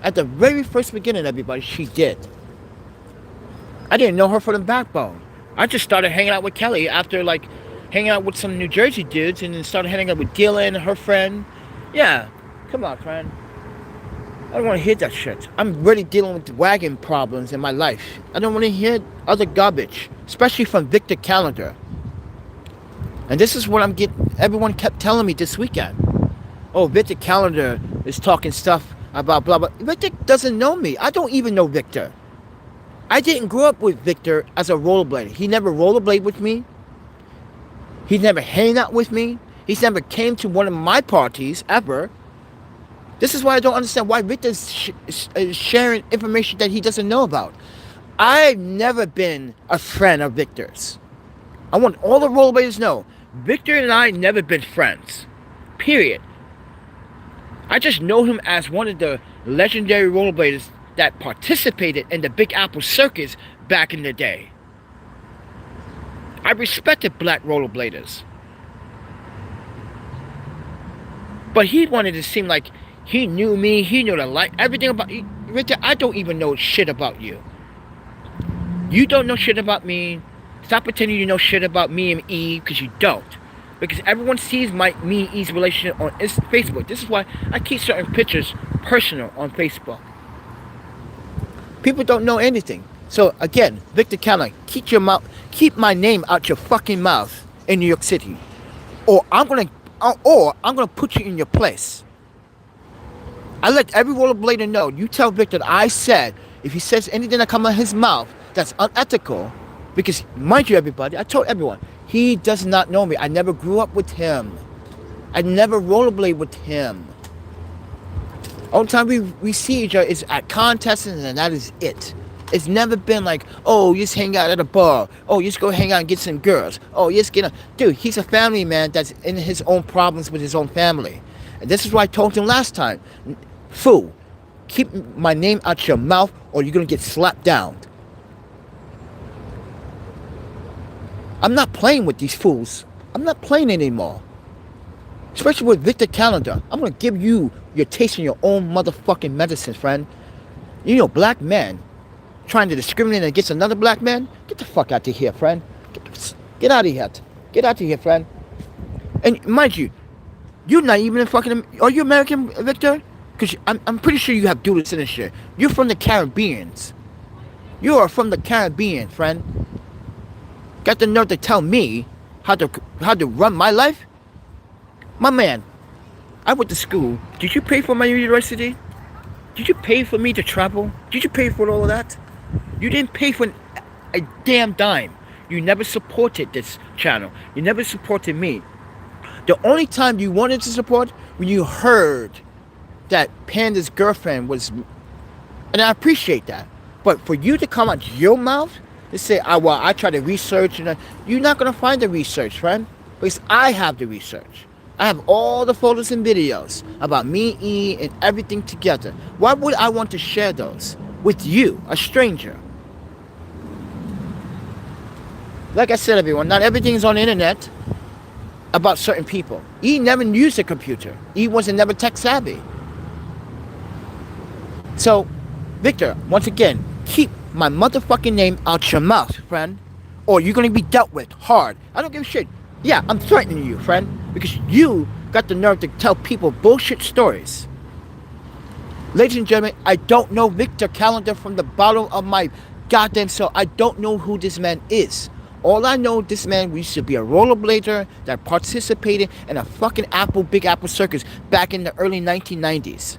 At the very first beginning, everybody, she did. I didn't know her from the backbone. I just started hanging out with Kelly after like hanging out with some New Jersey dudes, and then started hanging out with Dylan, her friend. Yeah, come on, friend. I don't want to hear that shit. I'm really dealing with wagon problems in my life. I don't want to hear other garbage, especially from Victor Calendar. And this is what I'm getting. Everyone kept telling me this weekend. Oh, Victor Calendar is talking stuff about blah blah. Victor doesn't know me. I don't even know Victor. I didn't grow up with Victor as a rollerblader. He never rollerbladed with me. He never hang out with me. He's never came to one of my parties ever. This is why I don't understand why Victor's is sharing information that he doesn't know about. I've never been a friend of Victor's. I want all the rollerbladers to know, Victor and I never been friends. Period. I just know him as one of the legendary rollerbladers that participated in the Big Apple Circus back in the day. I respected black rollerbladers. But he wanted to seem like he knew me, he knew everything about me. Richard, I don't even know shit about you. You don't know shit about me. Stop pretending you know shit about me and E, because you don't. Because everyone sees me and E's relationship on Facebook. This is why I keep certain pictures personal on Facebook. People don't know anything. So again, Victor Calendar, keep my name out your fucking mouth in New York City, or I'm gonna put you in your place. I let every rollerblader know. You tell Victor that I said if he says anything that comes out of his mouth that's unethical, because mind you, everybody, I told everyone he does not know me. I never grew up with him. I never rollerblade with him. Only time we see each other is at contests, and that is it. It's never been like, oh, just hang out at a bar. Oh, just go hang out and get some girls. Oh, just get dude, he's a family man that's in his own problems with his own family. And this is what I told him last time. Fool, keep my name out your mouth or you're going to get slapped down. I'm not playing with these fools. I'm not playing anymore. Especially with Victor Calendar. I'm going to give you your taste in your own motherfucking medicine, friend. You know, black men trying to discriminate against another black man? Get the fuck out of here, friend. Get out of here. Get out of here, friend. And mind you, you're not even a fucking... Are you American, Victor? Because I'm pretty sure you have dual citizenship. You're from the Caribbean. You are from the Caribbean, friend. Got the nerve to tell me how to run my life? My man, I went to school. Did you pay for my university? Did you pay for me to travel? Did you pay for all of that? You didn't pay for a damn dime. You never supported this channel. You never supported me. The only time you wanted to support when you heard that Panda's girlfriend was, and I appreciate that. But for you to come out your mouth to say, oh, well, I try to research, and you're not going to find the research, friend. Because I have the research. I have all the photos and videos about me, E, and everything together. Why would I want to share those with you, a stranger? Like I said, everyone, not everything is on the internet about certain people. He never used a computer. He wasn't never tech savvy. So, Victor, once again, keep my motherfucking name out your mouth, friend, or you're gonna be dealt with hard. I don't give a shit. Yeah, I'm threatening you, friend, because you got the nerve to tell people bullshit stories. Ladies and gentlemen, I don't know Victor Calendar from the bottom of my goddamn soul. I don't know who this man is. All I know, this man used to be a rollerblader that participated in a fucking Big Apple circus back in the early 1990s.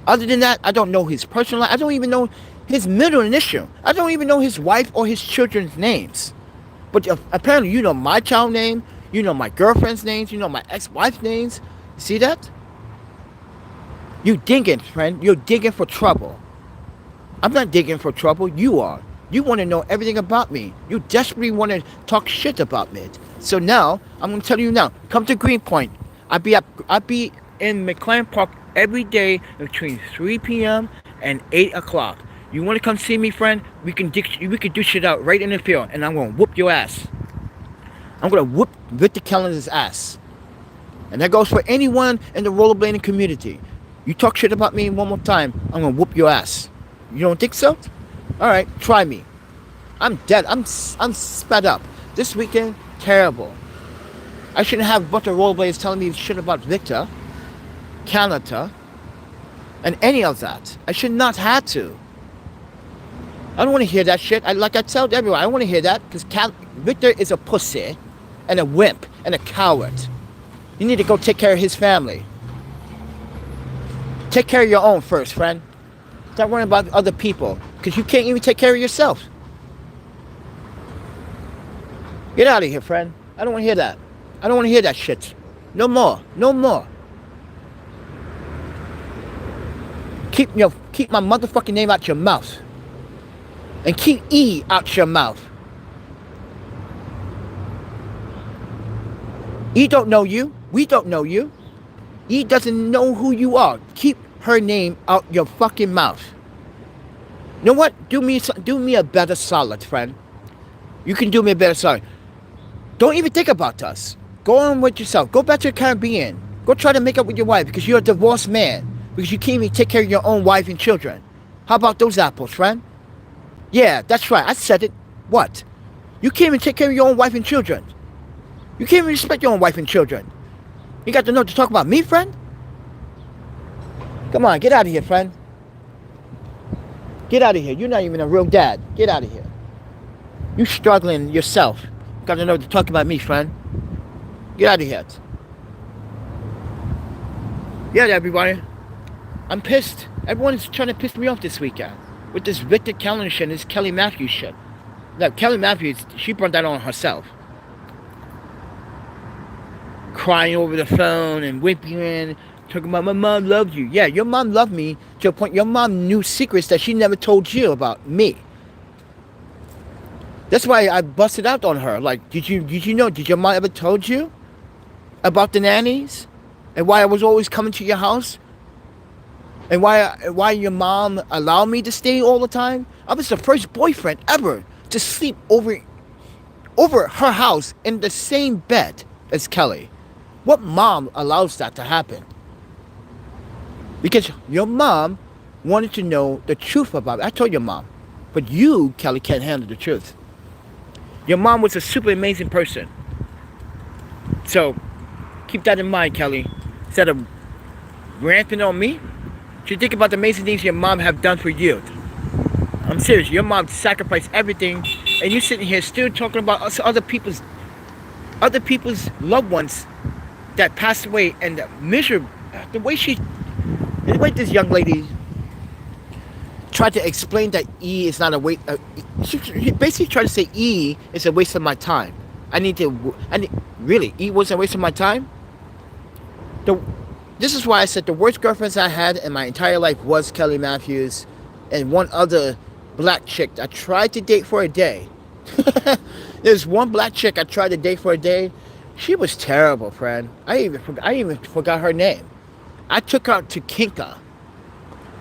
Other than that, I don't know his personal life. I don't even know his middle initial. I don't even know his wife or his children's names. But apparently you know my child name, you know my girlfriend's names, you know my ex-wife's names. See that? You digging, friend. You're digging for trouble. I'm not digging for trouble. You are. You want to know everything about me. You desperately want to talk shit about me. So now, I'm going to tell you now. Come to Greenpoint. I'll be in McLaren Park every day between 3 p.m. and 8 o'clock. You want to come see me, friend? We can do shit out right in the field, and I'm going to whoop your ass. I'm going to whoop Victor Calendar's ass. And that goes for anyone in the rollerblading community. You talk shit about me one more time, I'm going to whoop your ass. You don't think so? Alright, try me. I'm dead. I'm sped up. This weekend, terrible. I shouldn't have a bunch of rollerbladers telling me shit about Victor, Canada, and any of that. I should not have to. I don't want to hear that shit. Like I tell everyone, I don't want to hear that because Victor is a pussy and a wimp and a coward. You need to go take care of his family. Take care of your own first, friend. Stop worrying about other people because you can't even take care of yourself. Get out of here, friend. I don't want to hear that. I don't want to hear that shit. No more. No more. Keep my motherfucking name out your mouth. And keep E out your mouth. E don't know you. We don't know you. E doesn't know who you are. Keep her name out your fucking mouth. You know what? Do me a better solid, friend. You can do me a better solid. Don't even think about us. Go on with yourself. Go back to the Caribbean. Go try to make up with your wife because you're a divorced man. Because you can't even take care of your own wife and children. How about those apples, friend? Yeah, that's right. I said it. What? You can't even take care of your own wife and children. You can't even respect your own wife and children. You got the nerve to talk about me, friend? Come on, get out of here, friend. Get out of here. You're not even a real dad. Get out of here. You struggling yourself. Got the nerve to talk about me, friend. Get out of here. Yeah, everybody. I'm pissed. Everyone's trying to piss me off this weekend with this Victor Calendar shit and this Kelly Matthews shit. Now, Kelly Matthews, she brought that on herself. Crying over the phone and whimpering, talking about my mom loved you. Yeah, your mom loved me to a point. Your mom knew secrets that she never told you about me. That's why I busted out on her. Like, did you know? Did your mom ever told you about the nannies and why I was always coming to your house? And why your mom allowed me to stay all the time? I was the first boyfriend ever to sleep over her house in the same bed as Kelly. What mom allows that to happen? Because your mom wanted to know the truth about it. I told your mom. But you, Kelly, can't handle the truth. Your mom was a super amazing person. So, keep that in mind, Kelly. Instead of ranting on me, you should think about the amazing things your mom have done for you. I'm serious. Your mom sacrificed everything, and you're sitting here still talking about other people's loved ones that passed away, and the way this young lady tried to explain that E is not a waste. She basically tried to say E is a waste of my time. Really, E wasn't a waste of my time. This is why I said the worst girlfriends I had in my entire life was Kelly Matthews and one other black chick I tried to date for a day. There's one black chick I tried to date for a day. She was terrible, friend. I even forgot her name. I took her to Kinka,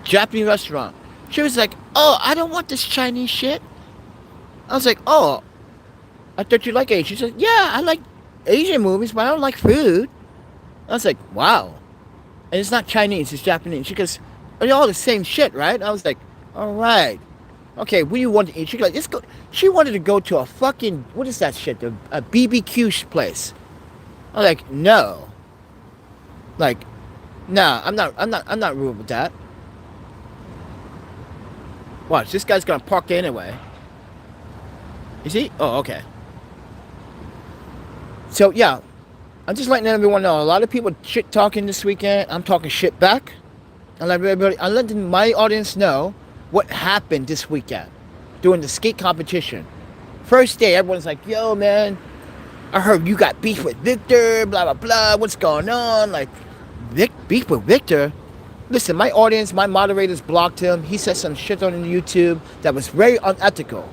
Japanese restaurant. She was like, "Oh, I don't want this Chinese shit." I was like, "Oh, I thought you like Asian. She said, yeah, I like Asian movies, but I don't like food. I was like, wow. And it's not Chinese, it's Japanese. She goes, are you all the same shit, right? I was like, all right. Okay, what do you want to eat? She like, let's go. She wanted to go to a fucking, what is that shit? A BBQ place. I'm like, no. Like, nah, I'm not rude with that. Watch, this guy's gonna park there anyway. Is he? Oh, okay. So yeah, I'm just letting everyone know. A lot of people shit talking this weekend. I'm talking shit back. I let everybody, I let my audience know what happened this weekend during the skate competition. First day, everyone's like, yo, man, I heard you got beef with Victor, blah, blah, blah. What's going on? Like, beef with Victor? Listen, my audience, my moderators blocked him. He said some shit on YouTube that was very unethical.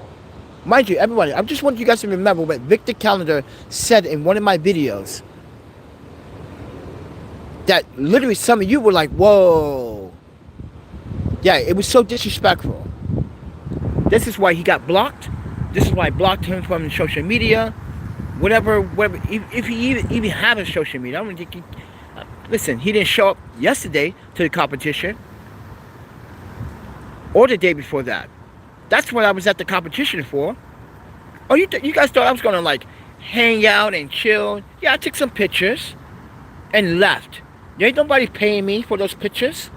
Mind you, everybody, I just want you guys to remember what Victor Calendar said in one of my videos. That literally some of you were like, whoa. Yeah, it was so disrespectful. This is why he got blocked. This is why I blocked him from social media. Whatever, if he even have a social media. I don't think he, listen, he didn't show up yesterday to the competition. Or the day before that. That's what I was at the competition for. Oh, you guys thought I was gonna like hang out and chill? Yeah, I took some pictures and left. There ain't nobody paying me for those pictures.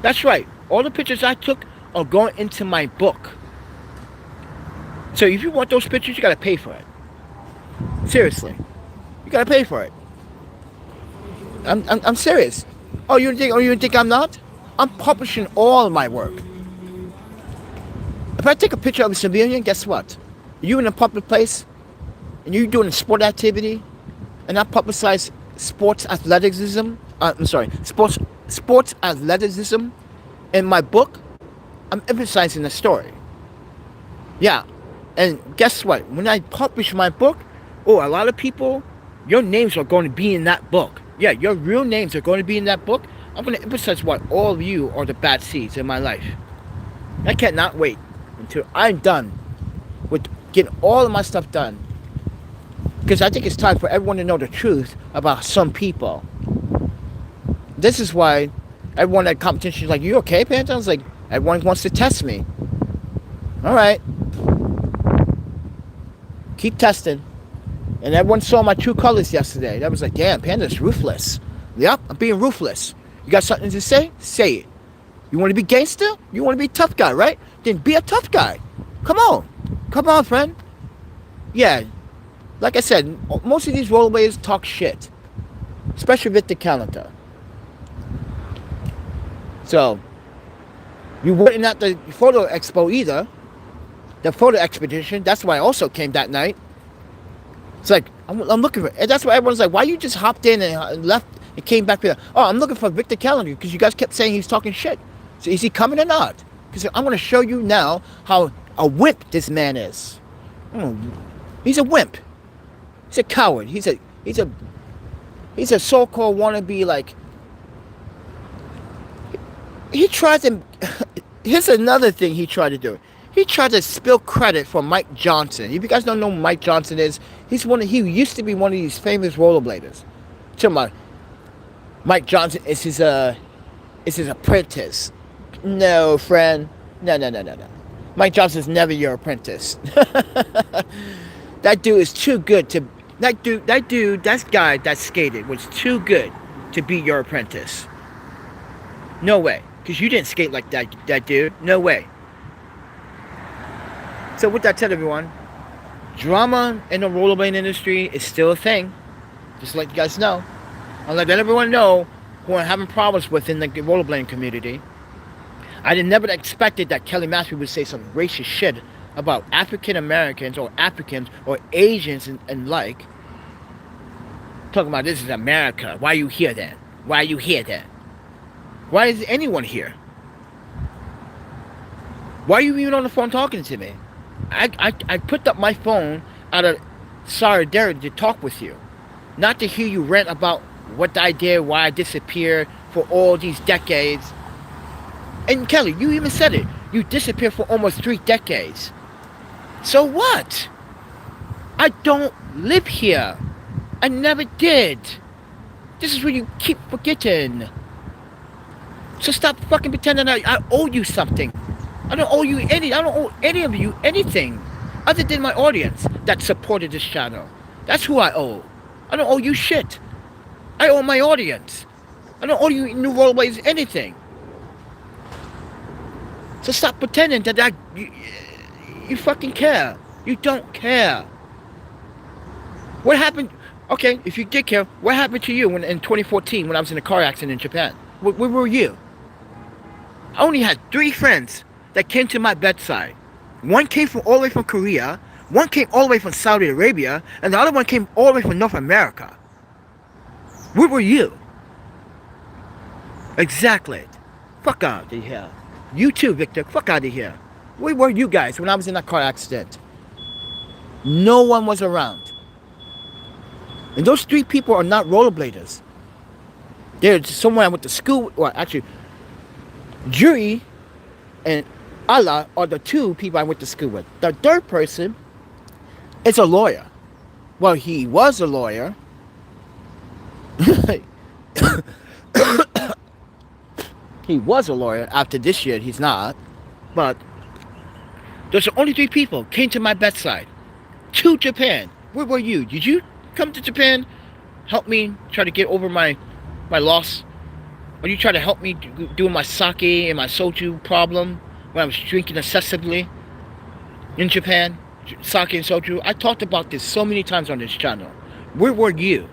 That's right. All the pictures I took are going into my book. So if you want those pictures, you gotta pay for it. Seriously, you gotta pay for it. I'm serious. Oh, you think I'm not? I'm publishing all of my work. If I take a picture of a civilian, guess what? You in a public place, and you doing a sport activity, and I publicize sports athleticism. Sports athleticism in my book. I'm emphasizing the story. Yeah, and guess what? When I publish my book, oh, a lot of people, your names are going to be in that book. Yeah, your real names are going to be in that book. I'm going to emphasize what all of you are the bad seeds in my life. I cannot wait until I'm done with getting all of my stuff done. Because I think it's time for everyone to know the truth about some people. This is why everyone at competition is like, you okay, Panda? I was like, everyone wants to test me. All right. Keep testing. And everyone saw my true colors yesterday. That was like, damn, Panda's ruthless. Yep, I'm being ruthless. You got something to say? Say it. You want to be gangster? You want to be a tough guy, right? Then be a tough guy. Come on. Come on, friend. Yeah. Like I said, most of these rollerblades talk shit. Especially with the calendar. So, you weren't at the photo expo either. The photo expedition. That's why I also came that night. It's like, I'm looking for it. And that's why everyone's like, why you just hopped in and left and came back here? Oh, I'm looking for Victor Calendar because you guys kept saying he's talking shit. So is he coming or not? Because I'm going to show you now how a wimp this man is. He's a wimp. He's a coward. He's a so-called wannabe, like, he tried to, here's another thing he tried to do. He tried to spill credit for Mike Johnson. If you guys don't know who Mike Johnson is, he used to be one of these famous rollerbladers. Mike Johnson is his apprentice. No, friend. No. Mike Johnson's never your apprentice. That dude is too good to, that guy that skated was too good to be your apprentice. No way. Because you didn't skate like that dude. No way. So with that said, everyone, drama in the rollerblade industry is still a thing. Just to let you guys know. I'll let everyone know who are having problems within the rollerblading community. I never expected that Kelly Matthews would say some racist shit about African Americans or Africans or Asians and like. Talking about this is America. Why are you here then? Why are you here then? Why is anyone here? Why are you even on the phone talking to me? I put up my phone out of solidarity to talk with you. Not to hear you rant about what I did, why I disappeared for all these decades. And Kelly, you even said it. You disappeared for almost 3 decades. So what? I don't live here. I never did. This is what you keep forgetting. So stop fucking pretending I owe you something. I don't owe any of you anything other than my audience that supported this channel. That's who I owe. I don't owe you shit. I owe my audience. I don't owe you new roleplays anything. So stop pretending that you fucking care. You don't care. What happened? Okay, if you did care, what happened to you in 2014 when I was in a car accident in Japan? Where were you? I only had 3 friends that came to my bedside. One came from all the way from Korea, one came all the way from Saudi Arabia, and the other one came all the way from North America. Where were you? Exactly. Fuck out of here. You too, Victor. Fuck out of here. Where were you guys when I was in that car accident? No one was around. And those 3 people are not rollerbladers. They're someone I went to school, well, actually, Juri and Allah are the 2 people I went to school with. The 3rd person is a lawyer. Well, he was a lawyer. He was a lawyer. After this year, he's not. But those are only 3 people came to my bedside. To Japan. Where were you? Did you come to Japan? Help me try to get over my loss? Or you try to help me do my sake and my soju problem when I was drinking excessively in Japan? Sake and soju. I talked about this so many times on this channel. Where were you?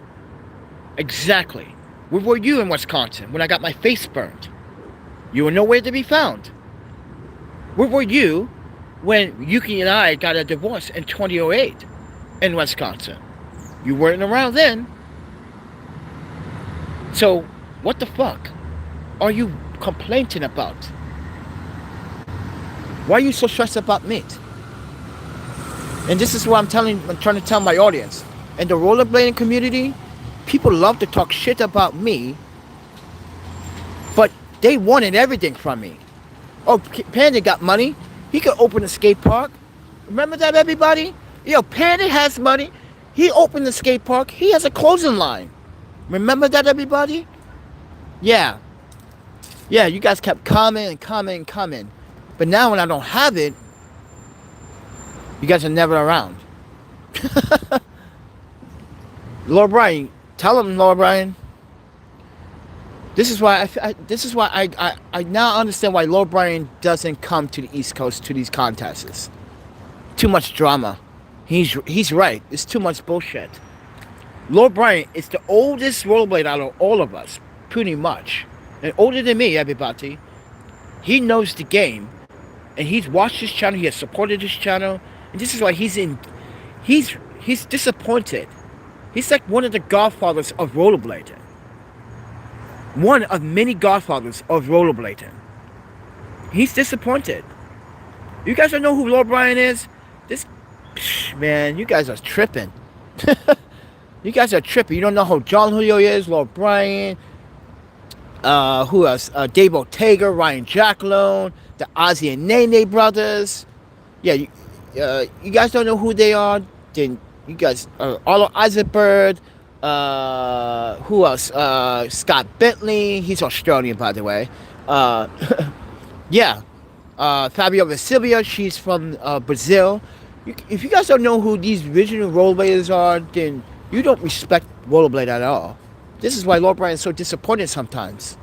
Exactly. Where were you in Wisconsin when I got my face burned? You were nowhere to be found. Where were you when Yuki and I got a divorce in 2008 in Wisconsin? You weren't around then. So, what the fuck are you complaining about? Why are you so stressed about me? And this is what I'm trying to tell my audience. In the rollerblading community, people love to talk shit about me, but they wanted everything from me. Oh, Panda got money. He could open a skate park. Remember that, everybody? Yo, Panda has money. He opened the skate park. He has a clothing line. Remember that, everybody? Yeah. Yeah, you guys kept coming. But now when I don't have it, you guys are never around. Lord Brian, tell him, Lord Brian. This is why I now understand why Lord Brian doesn't come to the East Coast to these contests. Too much drama. He's right. It's too much bullshit. Lord Brian is the oldest rollerblade out of all of us, pretty much. And older than me, everybody. He knows the game. And he's watched this channel. He has supported this channel. And this is why he's disappointed. He's like one of the godfathers of rollerblading. One of many godfathers of rollerblading. He's disappointed. You guys don't know who Lord Brian is? Man, you guys are tripping. You guys are tripping. You don't know who John Julio is, Lord Brian. Who else? Dave Ortega, Ryan Jackalone, the Ozzy and Nene brothers. Yeah, you guys don't know who they are? Then you guys, Arlo Eisenberg. Who else? Scott Bentley. He's Australian, by the way. Yeah. Fabio Vasilia. She's from Brazil. If you guys don't know who these original rollerbladers are, then you don't respect rollerblade at all. This is why Lord Brian is so disappointed sometimes.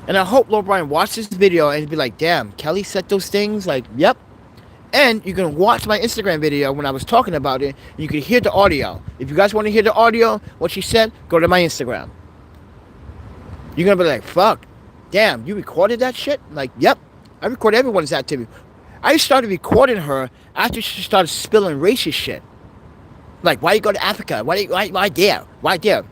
And I hope Lord Brian watches this video and be like, damn, Kelly said those things? Like, yep. And you can watch my Instagram video when I was talking about it. And you can hear the audio. If you guys want to hear the audio, what she said, go to my Instagram. You're going to be like, fuck, damn, you recorded that shit? Like, yep, I record everyone's activity. I started recording her after she started spilling racist shit. Like, why you go to Africa? Why there? Why there?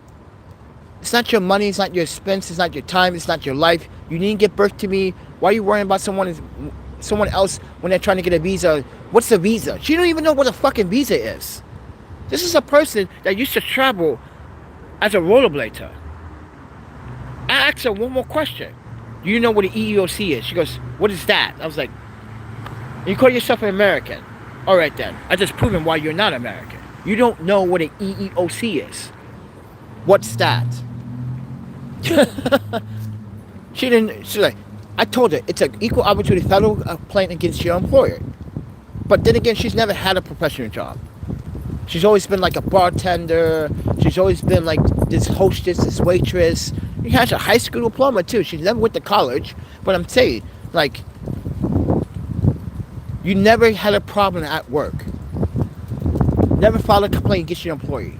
It's not your money, it's not your expense, it's not your time, it's not your life. You didn't give birth to me. Why are you worrying about someone else when they're trying to get a visa? What's a visa? She don't even know what a fucking visa is. This is a person that used to travel as a rollerblader. I asked her one more question. Do you know what an EEOC is? She goes, what is that? I was like, you call yourself an American. All right then. I just proven why you're not American. You don't know what an EEOC is. What's that? She didn't. She's like, I told her it's an equal opportunity federal complaint against your employer. But then again, she's never had a professional job. She's always been like a bartender. She's always been like this hostess, this waitress. She has a high school diploma too. She's never went to college. But I'm saying, like, you never had a problem at work. Never filed a complaint against your employee.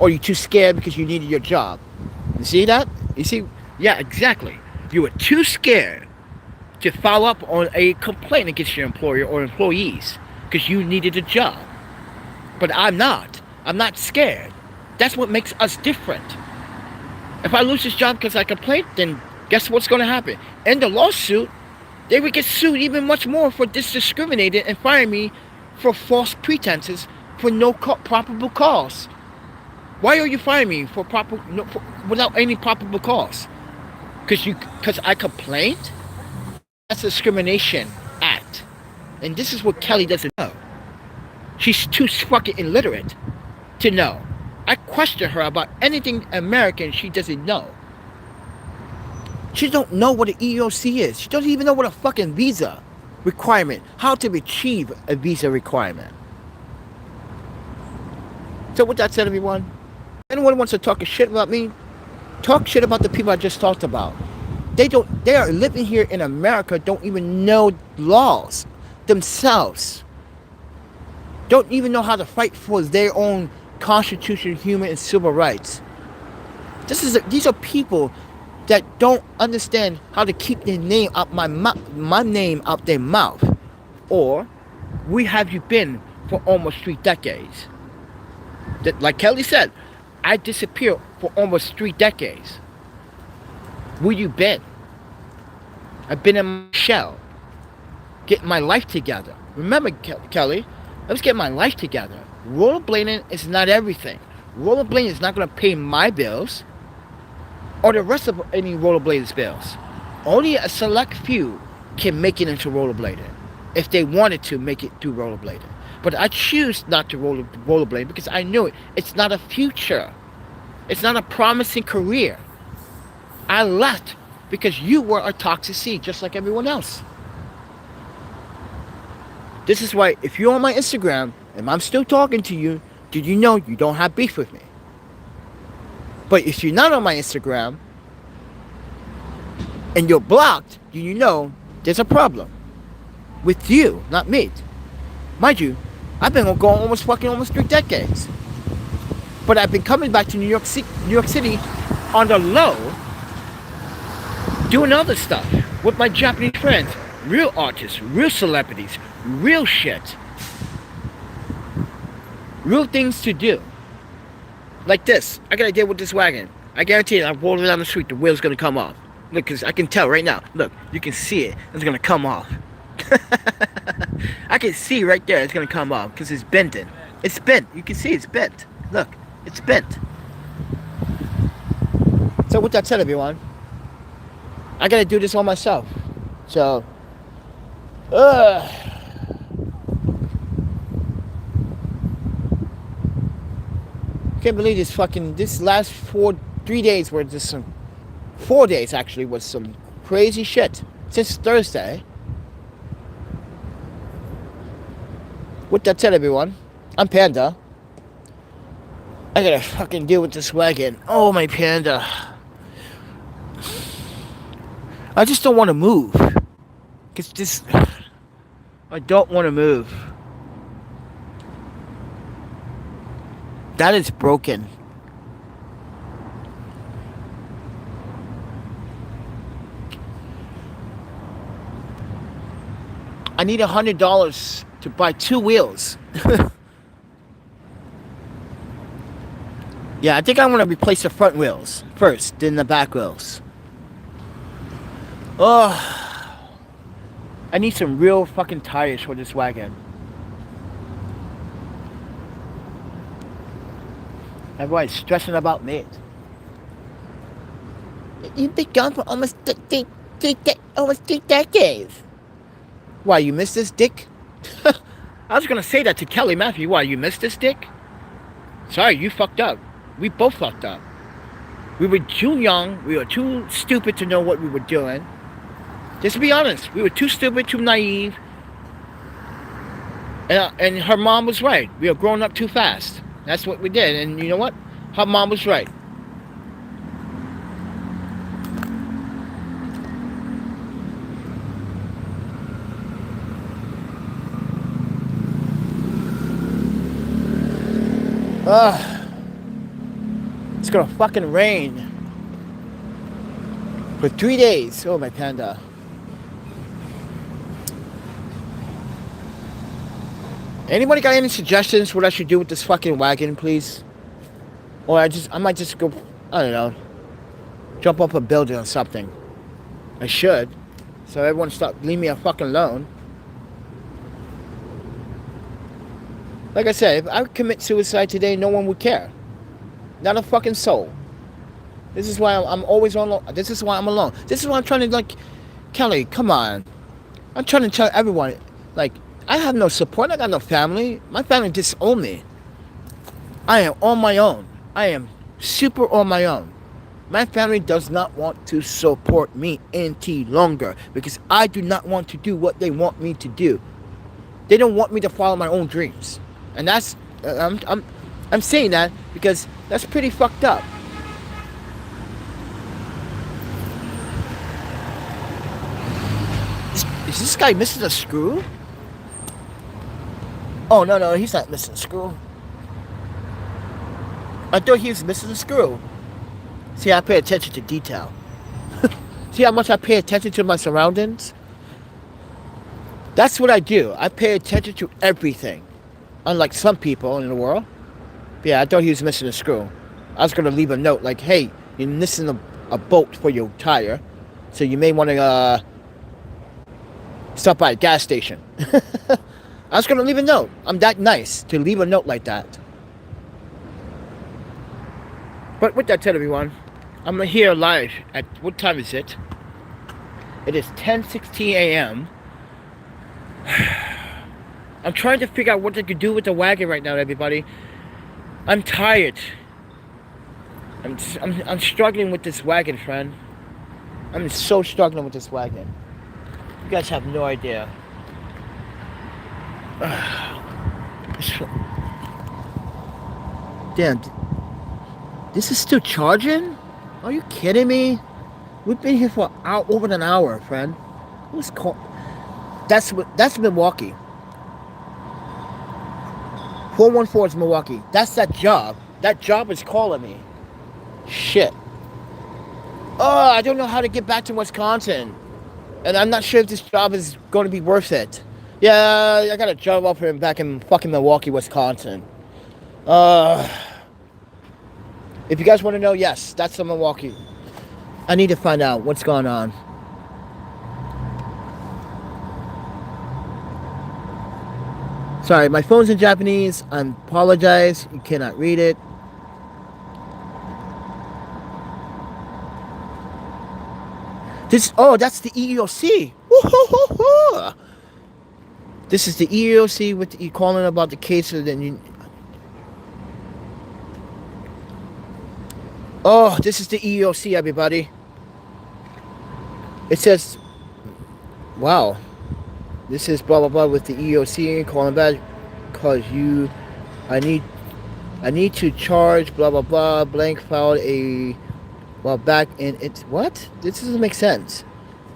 Or you're too scared because you needed your job. You see that? You see? Yeah, exactly. You were too scared to follow up on a complaint against your employer or employees because you needed a job. But I'm not. I'm not scared. That's what makes us different. If I lose this job because I complained, then guess what's going to happen? In the lawsuit, they would get sued even much more for discriminating and firing me for false pretenses for no probable cause. Why are you firing me for without any probable cause? Because I complained? That's a discrimination act. And this is what Kelly doesn't know. She's too fucking illiterate to know. I question her about anything American she doesn't know. She don't know what an EEOC is. She doesn't even know what a fucking visa requirement, how to achieve a visa requirement. So with that said, everyone, anyone wants to talk shit about me, talk shit about the people I just talked about. They are living here in America, don't even know laws themselves. Don't even know how to fight for their own constitution, human and civil rights. These are people that don't understand how to keep their name out my name out their mouth. Or, where have you been for almost 3 decades? Like Kelly said, I disappeared for almost 3 decades. Where you been? I've been in my shell, getting my life together. Remember, Kelly, I was getting my life together. Rollerblading is not everything. Rollerblading is not going to pay my bills or the rest of any rollerbladers' bills. Only a select few can make it into rollerblading if they wanted to make it through rollerblading. But I choose not to rollerblade because I knew it's not a future. It's not a promising career. I left because you were a toxic seed just like everyone else. This is why if you're on my Instagram and I'm still talking to you, did you know you don't have beef with me? But if you're not on my Instagram and you're blocked, you know there's a problem with you, not me. Mind you, I've been going almost 3 decades. But I've been coming back to New York City on the low, doing other stuff with my Japanese friends, real artists, real celebrities, real shit, real things to do. Like this, I got an idea with this wagon. I guarantee you, I'm rolling down the street, the wheel's gonna come off. Look, because I can tell right now. Look, you can see it. It's gonna come off. I can see right there. It's gonna come off because it's bending. It's bent. You can see it's bent. Look, it's bent. So with that said, everyone, I gotta do this all myself. So, can't believe this last 3 days were just 4 days actually was some crazy shit since Thursday. With that said, everyone, I'm Panda. I gotta fucking deal with this wagon. Oh, my Panda. I just don't want to move. I don't want to move. That is broken. I need $100 to buy 2 wheels. Yeah, I think I'm gonna replace the front wheels first, then the back wheels. Oh, I need some real fucking tires for this wagon. Everybody's stressing about me. You've been gone for almost 3 decades. Why, you missed this, dick? I was gonna say that to Kelly Matthew. Why, you missed this, dick? Sorry, you fucked up. We both fucked up. We were too young. We were too stupid to know what we were doing. Just to be honest, we were too stupid, too naive. And her mom was right. We were growing up too fast. That's what we did. And you know what? Her mom was right. It's gonna fucking rain for 3 days. Oh, my panda. Anybody got any suggestions what I should do with this fucking wagon, please? Or I might just go, I don't know, jump off a building or something. I should. So everyone stop, leave me a fucking alone. Like I said, if I commit suicide today, no one would care. Not a fucking soul. This is why I'm always alone. This is why I'm alone. This is why I'm trying to, like, Kelly, come on. I'm trying to tell everyone, like, I have no support. I got no family. My family disowned me. I am on my own. I am super on my own. My family does not want to support me any longer because I do not want to do what they want me to do. They don't want me to follow my own dreams. And that's, I'm saying that because that's pretty fucked up. Is this guy missing a screw? Oh, no, he's not missing a screw. I thought he was missing a screw. See, I pay attention to detail. See how much I pay attention to my surroundings? That's what I do. I pay attention to everything. Unlike some people in the world. But yeah, I thought he was missing a screw. I was going to leave a note like, hey, you're missing a bolt for your tire. So you may want to stop by a gas station. I was going to leave a note. I'm that nice to leave a note like that. But with that said, everyone, I'm here live at, what time is it? It is 10:16 a.m. I'm trying to figure out what I could do with the wagon right now, everybody. I'm tired. I'm struggling with this wagon, friend. I'm so struggling with this wagon. You guys have no idea. Damn. This is still charging? Are you kidding me? We've been here for over an hour, friend. Who's called? That's Milwaukee. 414 is Milwaukee. That's that job. That job is calling me. Shit. Oh, I don't know how to get back to Wisconsin. And I'm not sure if this job is going to be worth it. Yeah, I got a job offer back in fucking Milwaukee, Wisconsin. If you guys want to know, yes, that's in Milwaukee. I need to find out what's going on. Sorry, my phone's in Japanese. I apologize. You cannot read it. That's the EEOC. Woo-hoo-hoo-hoo. This is the EEOC with you calling about the case of the. Oh, this is the EEOC, everybody. It says, wow, this is blah blah blah with the EEOC calling back because I need to charge blah blah blah. Blank filed a while back in it's what? This doesn't make sense.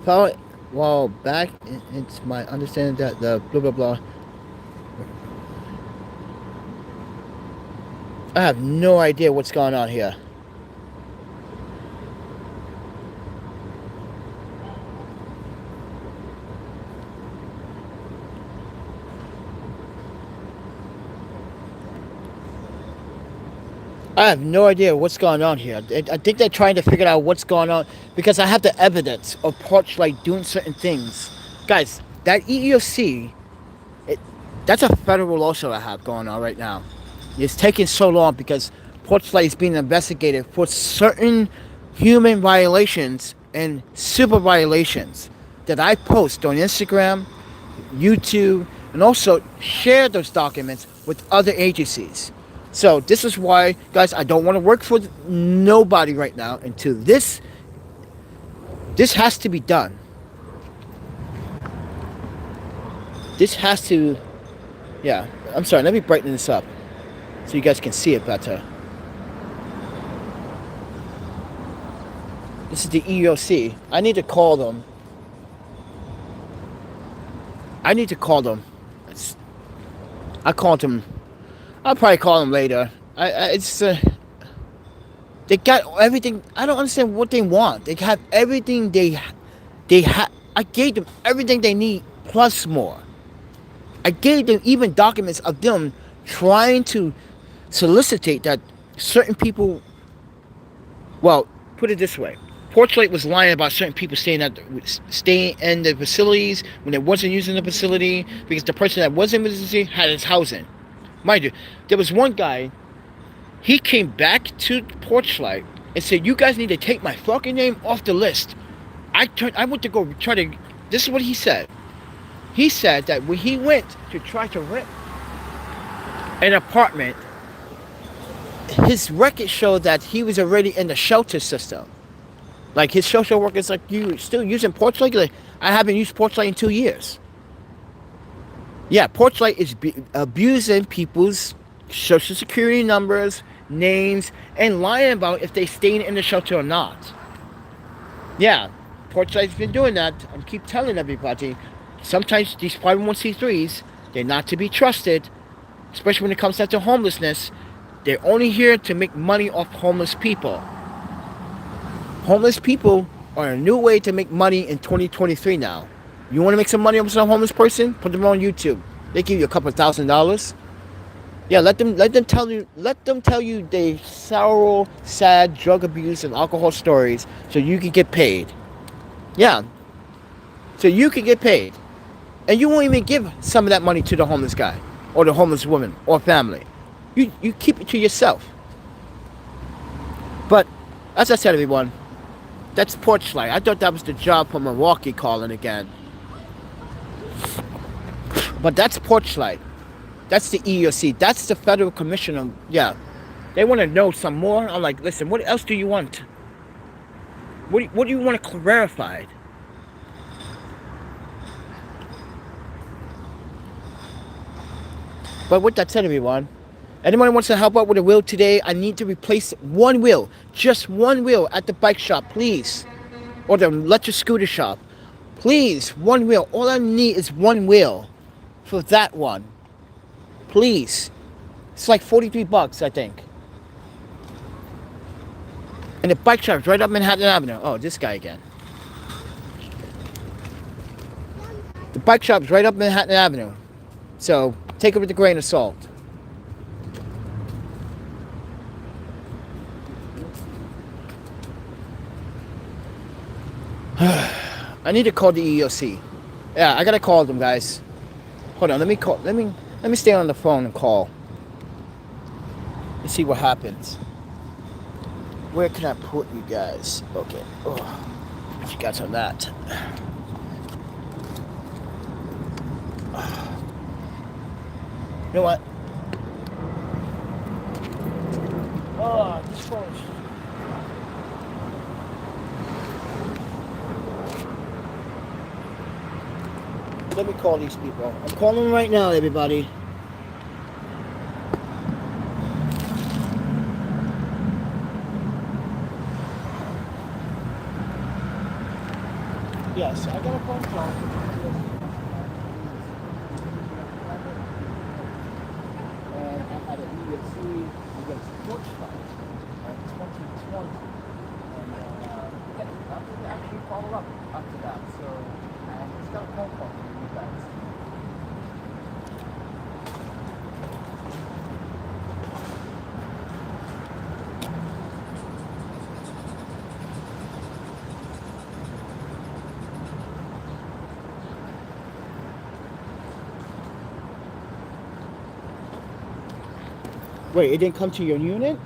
Filed while back it's my understanding that the blah blah blah. I have no idea what's going on here. I have no idea what's going on here. I think they're trying to figure out what's going on because I have the evidence of Porchlight doing certain things. Guys, that EEOC, that's a federal lawsuit I have going on right now. It's taking so long because Porchlight is being investigated for certain human violations and civil violations that I post on Instagram, YouTube, and also share those documents with other agencies. So this is why, guys, I don't want to work for nobody right now until this has to be done. This has to, yeah. I'm sorry. Let me brighten this up so you guys can see it better. This is the EEOC. I need to call them. I called them. I'll probably call them later. They got everything. I don't understand what they want. They have everything I gave them everything they need plus more. I gave them even documents of them trying to solicitate that certain people. Well, put it this way: Portrait was lying about certain people staying in the facilities when they wasn't using the facility because the person that was in the facility had his housing. Mind you, there was one guy. He came back to Porchlight and said, "You guys need to take my fucking name off the list." I went to go try to. This is what he said. He said that when he went to try to rent an apartment, his record showed that he was already in the shelter system. Like his social worker's like, "You still using Porchlight?" Like, I haven't used Porchlight in 2 years. Yeah, Porchlight is abusing people's social security numbers, names, and lying about if they staying in the shelter or not. Yeah, Porchlight's been doing that. I keep telling everybody. Sometimes these 501c3s, they're not to be trusted, especially when it comes down to homelessness. They're only here to make money off homeless people. Homeless people are a new way to make money in 2023 now. You want to make some money off some homeless person? Put them on YouTube. They give you a couple $1,000s. Yeah, let them tell you their sorrow, sad drug abuse and alcohol stories so you can get paid. Yeah. So you can get paid. And you won't even give some of that money to the homeless guy or the homeless woman or family. You keep it to yourself. But as I said, everyone, that's Porchlight. I thought that was the job from Milwaukee calling again. But that's Porchlight. That's the EEOC. That's the Federal Commission. Yeah. They want to know some more. I'm like, listen, what else do you want? What do you want to verify? But with that said, everyone, anyone wants to help out with a wheel today, I need to replace one wheel. Just one wheel at the bike shop, please. Or the electric scooter shop. Please, one wheel. All I need is one wheel for that one. Please. It's like $43, I think. And the bike shop's right up Manhattan Avenue. Oh, this guy again. The bike shop's right up Manhattan Avenue. So, take it with a grain of salt. I need to call the EEOC. Yeah, I gotta call them, guys. Hold on, let me stay on the phone and call. Let's see what happens. Where can I put you guys? Okay. Oh, you guys on that. You know what? Oh, this phone. Let me call these people. I'm calling them right now, everybody. Yes, I got a phone call. And I had an EEOC against Porchlight in 2020. And I actually followed up after that. So I just got a phone call from you guys. Wait, it didn't come to your unit?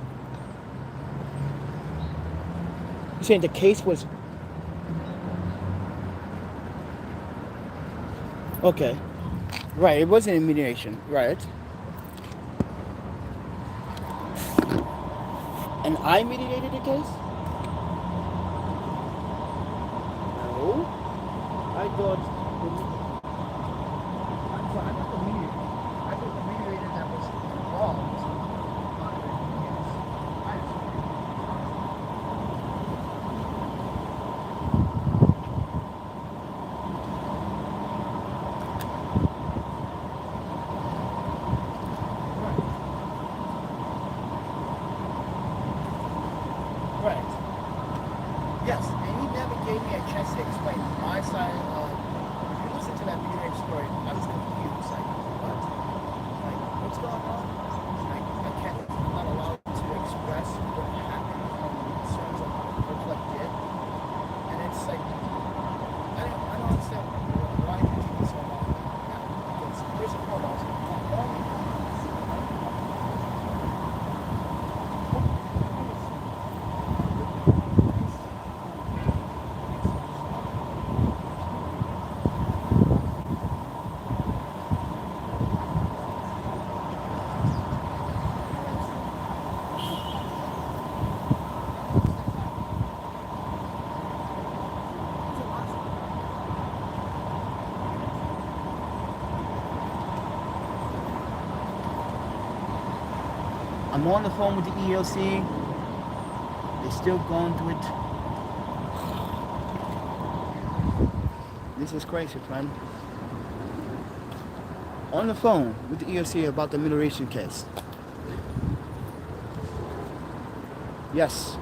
You're saying the case was... Okay. Right, it wasn't a mediation, right? And I mediated the case? No. I thought I'm sorry, I thought the mediator. I thought the mediator that was involved monitoring the case. I right. Yes, and he never gave me a chance to explain my side. If you listen to that mediator story, I was confused. Like, what? Like, what's going on? Like, I'm not allowed to express what happened on the concerns of what did. And it's like, I don't understand why you take so long. Now, because first and foremost, I'm on the phone with the EEOC. They're still going through it. This is crazy, friend. On the phone with the EEOC about the mutilation case. Yes.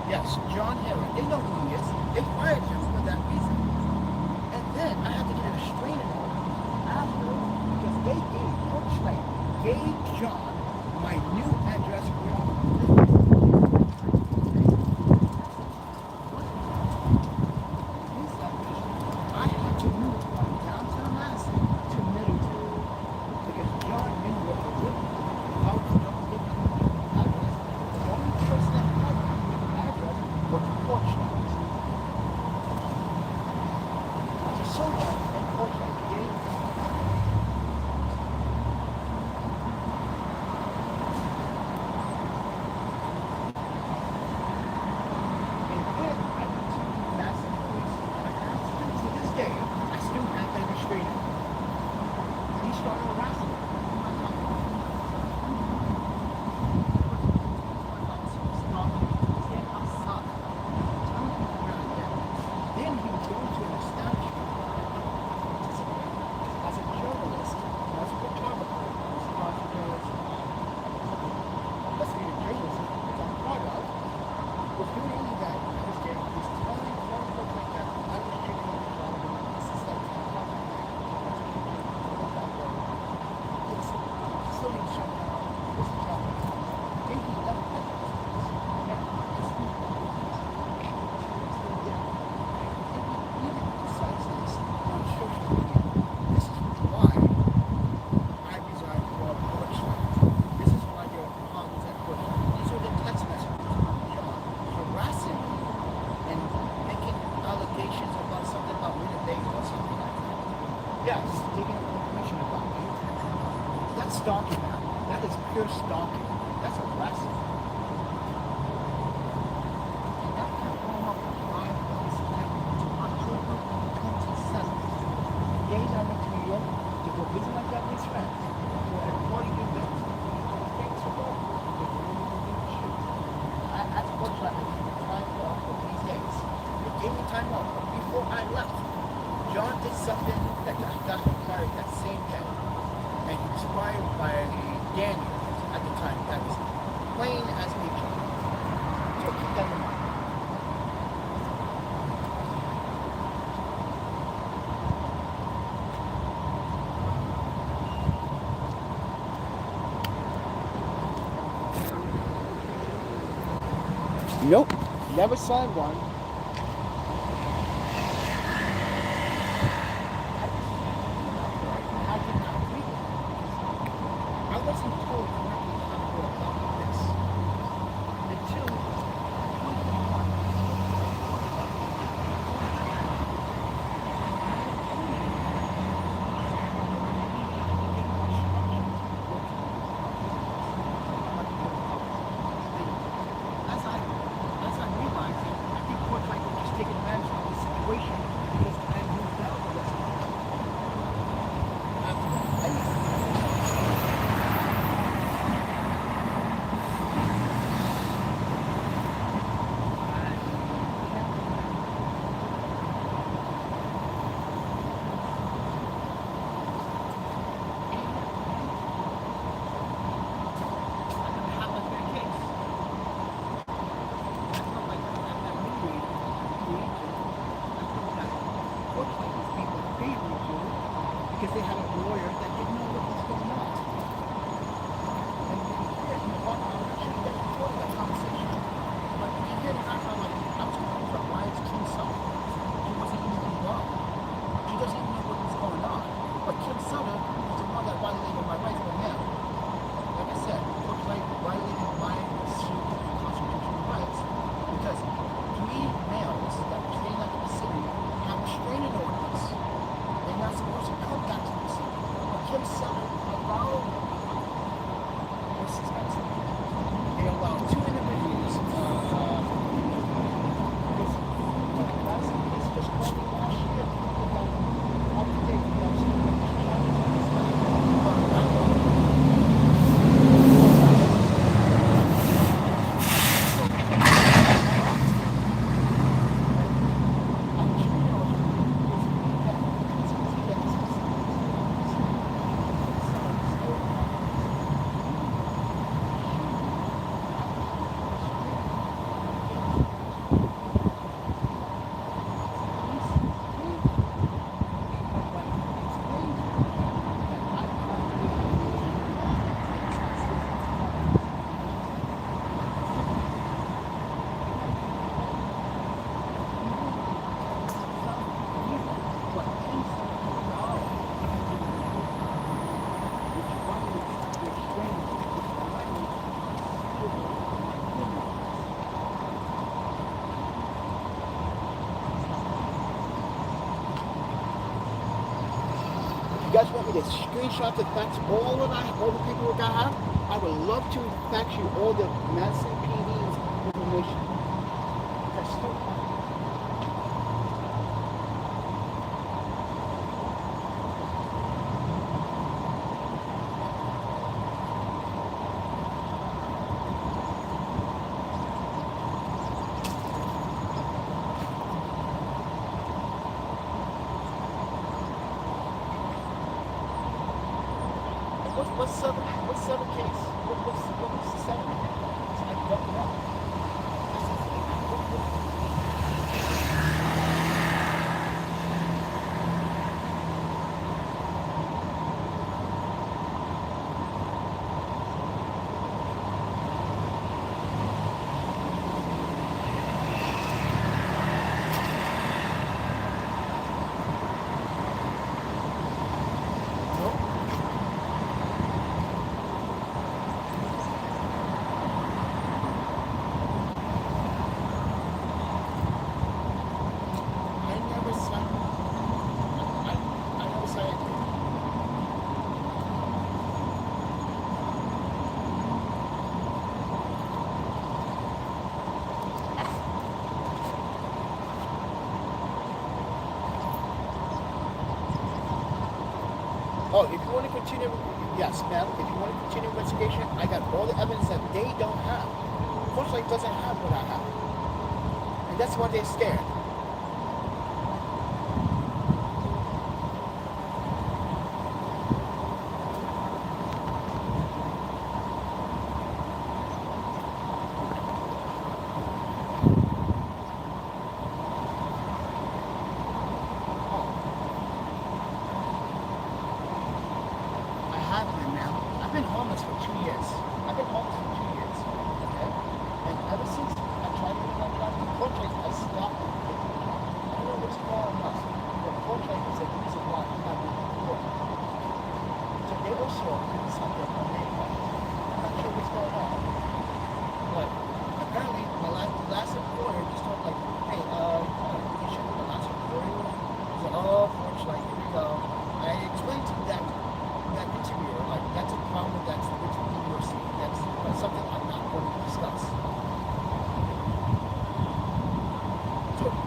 Yes, John Herring. They know who he is. They fired him for that reason. And then I had to get a restraining order after because they gave Porchlight gave John my new address. I had to move from downtown Madison to Middleton because John knew what I was doing. I was going to get my new address. The only person that had my new address gave me time off. But before I left, John did something that got him fired that same day. And he was fired by Daniel at the time. That was plain as HR. So keep that in mind. Nope, never signed one. I wasn't told correctly how to go about this until because they had a lawyer that didn't know what was going on. And we hear him talk about actually that recording that conversation. But we hear him act like I was talking about why it's Kim Sutter. He wasn't even involved. He doesn't even know what was going on. But Kim Sutter is the one that violated my rights right now. Like I said, looks like violated my civil and constitutional rights because 3 males that were staying at the facility have restraining orders. They're not supposed to come back to the city. But Kim Sutter allowed this expensive. They allowed 2 individuals. This just called me last year. Up to date. You guys want me to screenshot the fax all the paperwork I have? I would love to fax you all the Madison PD's information. That's still What's the case? What was the settlement? I don't know. Oh, if you want to continue, yes, ma'am. If you want to continue investigation, I got all the evidence that they don't have. Fortunately, doesn't have what I have, and that's why they're scared.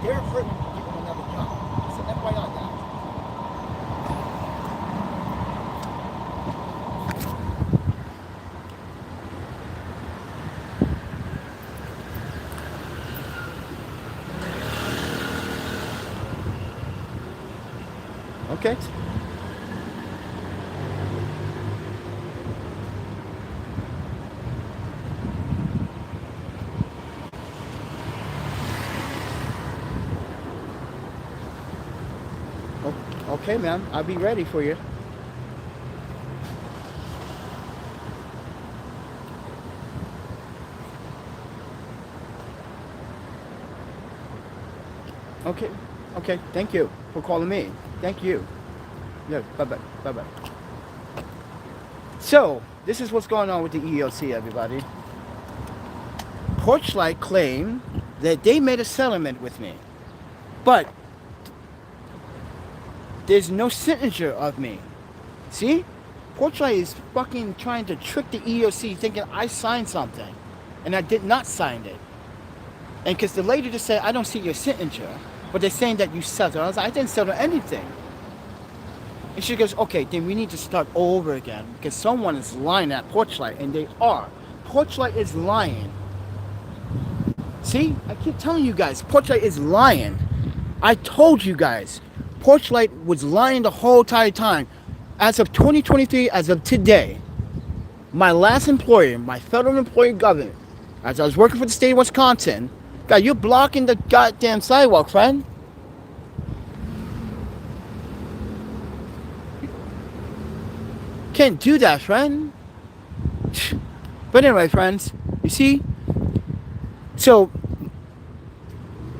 they're afraid to give him another job. It's an FYI guy. Okay. Okay, ma'am. I'll be ready for you. Okay. Okay. Thank you for calling me. Thank you. Yeah. Bye-bye. Bye-bye. So, this is what's going on with the EEOC, everybody. Porchlight claim that they made a settlement with me. But there's no signature of me. See? Porchlight is fucking trying to trick the EEOC thinking I signed something. And I did not sign it. And because the lady just said, I don't see your signature. But they're saying that you settled. I was like, I didn't settle anything. And she goes, okay, then we need to start over again. Because someone is lying at Porchlight. And they are. Porchlight is lying. See? I keep telling you guys, Porchlight is lying. I told you guys. Porchlight was lying the whole entire time. As of 2023, as of today, my last employer, my federal employee government, as I was working for the state of Wisconsin, God, you're blocking the goddamn sidewalk, friend. Can't do that, friend. But anyway, friends, you see? So,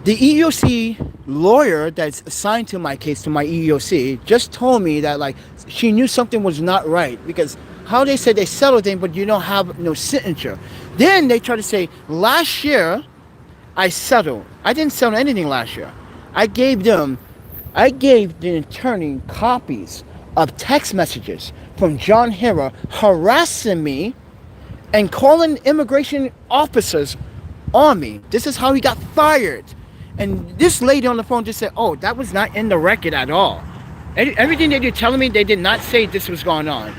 the EEOC lawyer that's assigned to my case, to my EEOC, just told me that, like, she knew something was not right because how they said they settled it, but you don't have no signature. Then they try to say, last year, I settled. I didn't settle anything last year. I gave the attorney copies of text messages from John Hera harassing me and calling immigration officers on me. This is how he got fired. And this lady on the phone just said, oh, that was not in the record at all. Everything that you're telling me, they did not say this was going on.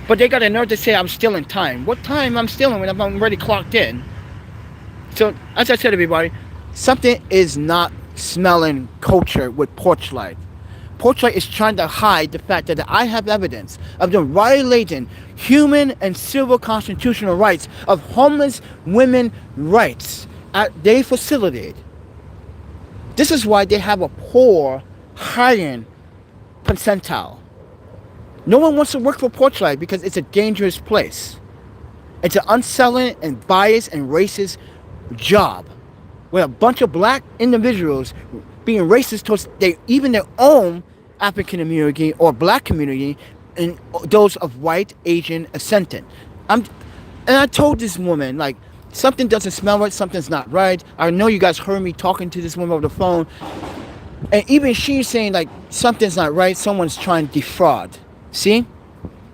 But they got a nerve to say I'm stealing time. What time I'm stealing when I'm already clocked in? So, as I said, everybody, something is not smelling culture with Porchlight. Porchlight is trying to hide the fact that I have evidence of them violating human and civil constitutional rights of homeless women rights at their facility. This is why they have a poor hiring percentile. No one wants to work for Porchlight because it's a dangerous place. It's an unselling and biased and racist job with a bunch of black individuals being racist towards even their own African community or black community and those of white, Asian, ascendant. And I told this woman, like, something doesn't smell right, something's not right. I know you guys heard me talking to this woman over the phone. And even she's saying, like, something's not right, someone's trying to defraud. See?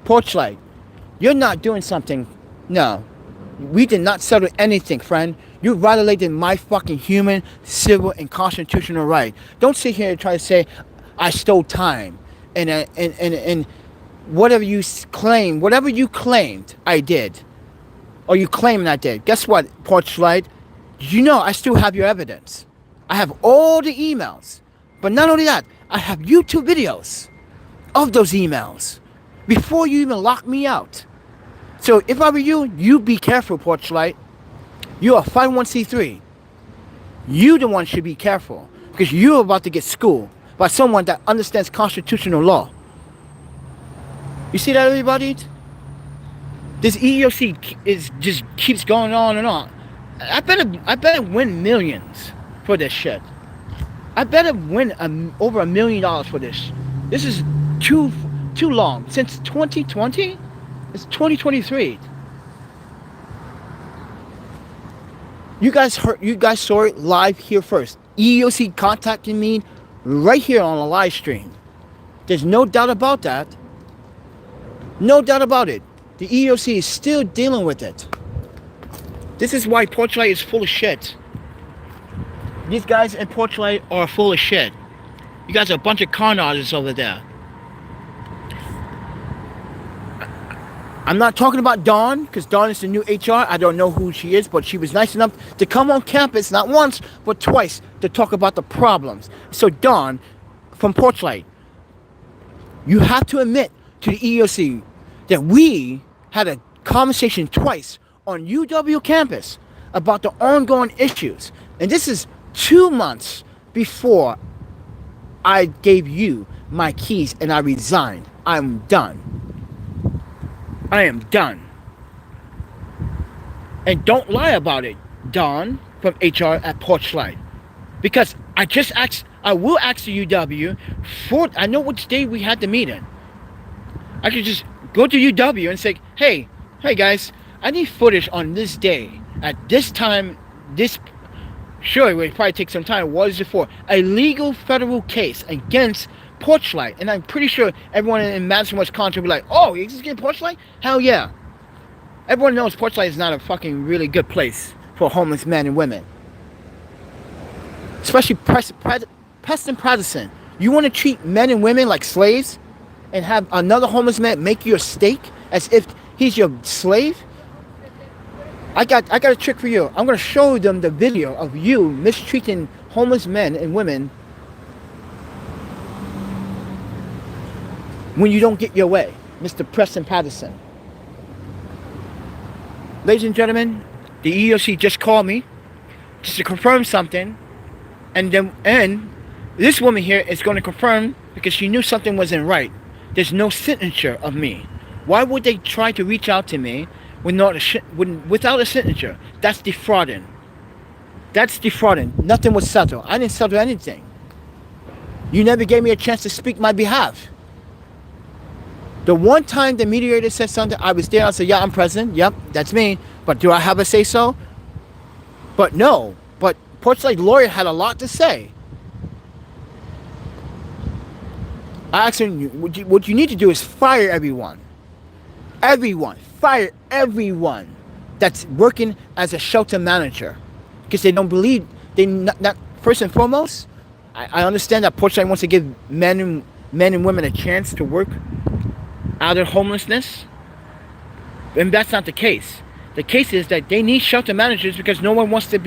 Porchlight, you're not doing something. No. We did not settle anything, friend. You violated my fucking human, civil, and constitutional right. Don't sit here and try to say, I stole time. And whatever you claim, whatever you claimed, I did. Or you claim I did. Guess what, Porchlight? You know I still have your evidence. I have all the emails. But not only that, I have YouTube videos of those emails before you even lock me out. So if I were you, you be careful, Porchlight. You're a 501c3. You the one should be careful because you're about to get schooled by someone that understands constitutional law. You see that, everybody? This EEOC just keeps going on and on. I better win millions for this shit. I better win over $1 million for this. This is too long. Since 2020, it's 2023. You guys saw it live here first. EEOC contacted me right here on a live stream. There's no doubt about that. No doubt about it. The EEOC is still dealing with it. This is why Porchlight is full of shit. These guys in Portland are full of shit. You guys are a bunch of con artists over there. I'm not talking about Dawn, because Dawn is the new HR. I don't know who she is, but she was nice enough to come on campus, not once, but twice, to talk about the problems. So Dawn, from Portland, you have to admit to the EEOC that we had a conversation twice on UW campus about the ongoing issues. And this is 2 months before I gave you my keys and I resigned. I'm done. I am done. And don't lie about it, Don from HR at Porchlight. Because I will ask the UW for, I know which day we had the meeting. I could just go to UW and say, hey guys, I need footage on this day, at this time, sure, it would probably take some time. What is it for? A legal federal case against Porchlight. And I'm pretty sure everyone in Madison, Wisconsin will be like, oh, you just get Porchlight? Hell yeah. Everyone knows Porchlight is not a fucking really good place for homeless men and women. Especially Preston Patterson. You want to treat men and women like slaves and have another homeless man make you a steak as if he's your slave? I got a trick for you. I'm going to show them the video of you mistreating homeless men and women when you don't get your way, Mr. Preston Patterson. Ladies and gentlemen, the EEOC just called me just to confirm something, and this woman here is going to confirm because she knew something wasn't right. There's no signature of me. Why would they try to reach out to me without a signature? That's defrauding. That's defrauding. Nothing was settled. I didn't settle anything. You never gave me a chance to speak my behalf. The one time the mediator said something, I was there. I said, yeah, I'm present. Yep, that's me. But do I have a say-so? But no. But Porchlight's lawyer had a lot to say. I asked him, what you need to do is fire everyone. Everyone. Fire everyone that's working as a shelter manager. Because they don't believe, not first and foremost, I understand that Porchlight wants to give men and women a chance to work out of homelessness, and that's not the case. The case is that they need shelter managers because no one wants to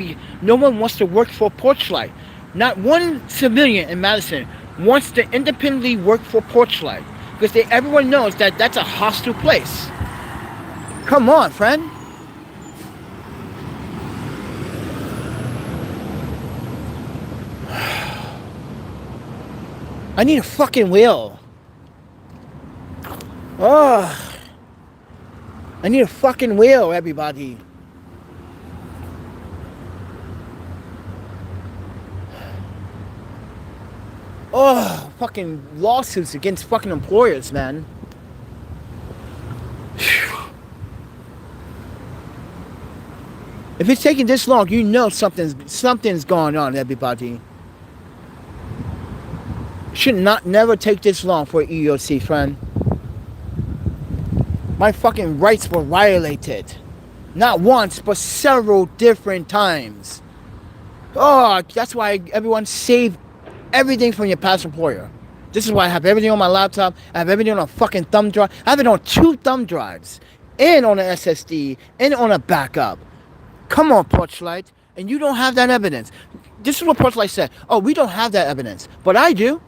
work for Porchlight. Not one civilian in Madison wants to independently work for Porchlight because everyone knows that that's a hostile place. Come on, friend. I need a fucking wheel. Oh, I need a fucking wheel, everybody. Oh, fucking lawsuits against fucking employers, man. If it's taking this long, you know something's going on, everybody. Should never take this long for EEOC, friend. My fucking rights were violated. Not once, but several different times. Oh, that's why everyone saved everything from your past employer. This is why I have everything on my laptop. I have everything on a fucking thumb drive. I have it on 2 thumb drives. And on an SSD. And on a backup. Come on, Porchlight. And you don't have that evidence. This is what Porchlight said. Oh, we don't have that evidence. But I do.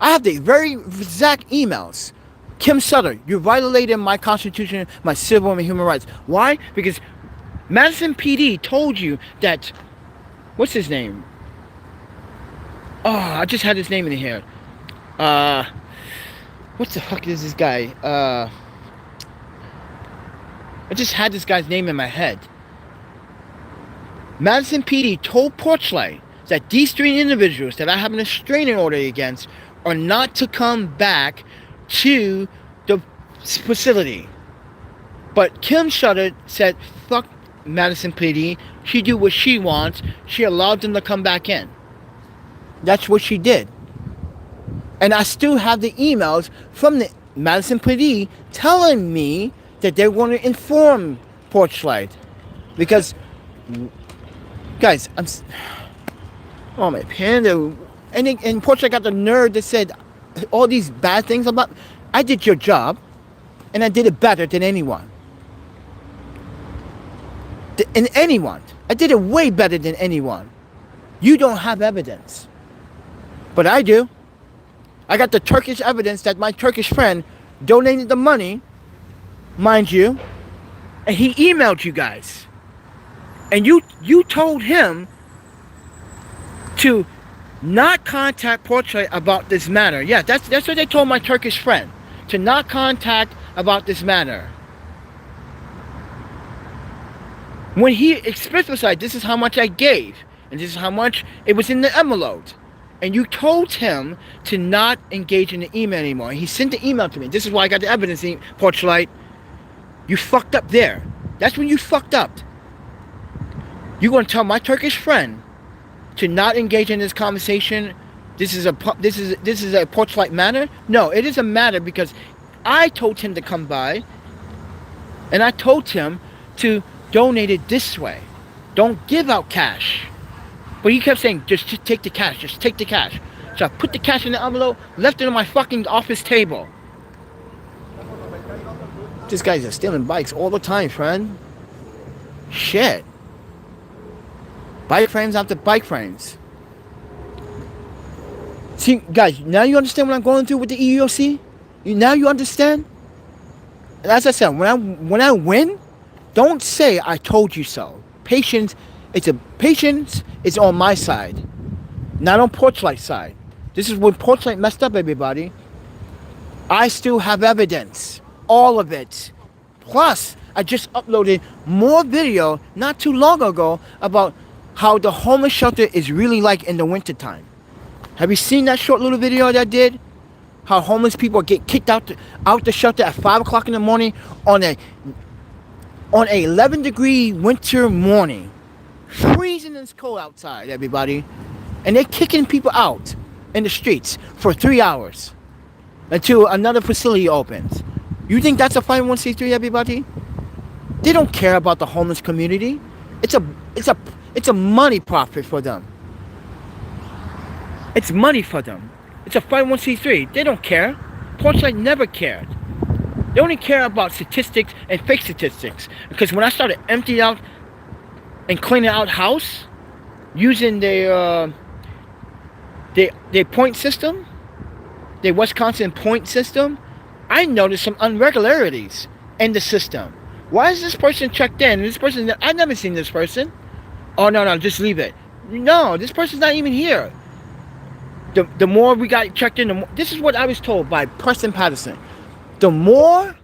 I have the very exact emails. Kim Sutter, you violated my constitution, my civil and human rights. Why? Because Madison PD told you that, what's his name? Oh, I just had his name in here. What the fuck is this guy? I just had this guy's name in my head. Madison PD told Porchlight that these 3 individuals that I have an restraining order against are not to come back to the facility. But Kim Shutter said, fuck Madison PD. She do what she wants. She allowed them to come back in. That's what she did. And I still have the emails from the Madison PD telling me that they want to inform Porchlight. Because, guys, Oh my Panda, and Portrait got the nerve that said all these bad things about. I did your job, and I did it better than anyone. And anyone, I did it way better than anyone. You don't have evidence, but I do. I got the Turkish evidence that my Turkish friend donated the money, mind you, and he emailed you guys, and you told him to not contact Portrait about this matter. Yeah, that's what they told my Turkish friend, to not contact about this matter. When he explicitly said, this is how much I gave, and this is how much it was in the envelope, and you told him to not engage in the email anymore. He sent the email to me. This is why I got the evidence, Portrait. You fucked up there. That's when you fucked up. You're going to tell my Turkish friend to not engage in this conversation. This is a Portrait matter? No, it is a matter because I told him to come by, and I told him to donate it this way. Don't give out cash. But he kept saying, just take the cash, just take the cash. So I put the cash in the envelope, left it on my fucking office table. These guys are stealing bikes all the time, friend. Shit. Bike frames after bike frames. See, guys, now you understand what I'm going through with the EEOC? Now you understand? And as I said, when I win, don't say I told you so. Patience is on my side, not on Portrait's side. This is when Portrait messed up, everybody. I still have evidence, all of it. Plus, I just uploaded more video not too long ago about how the homeless shelter is really like in the wintertime. Have you seen that short little video that I did? How homeless people get kicked out the shelter at 5 o'clock in the morning on a 11-degree winter morning. Freezing and it's cold outside, everybody. And they're kicking people out in the streets for 3 hours until another facility opens. You think that's a 501c3, everybody? They don't care about the homeless community. It's a money profit for them. It's money for them. It's a 501c3. They don't care. Portrait never cared. They only care about statistics and fake statistics. Because when I started emptying out and cleaning out house using their point system, their Wisconsin point system, I noticed some irregularities in the system. Why is this person checked in? This person, I've never seen this person. Oh, no, just leave it. No, this person's not even here. The more we got checked in, this is what I was told by Preston Patterson. The more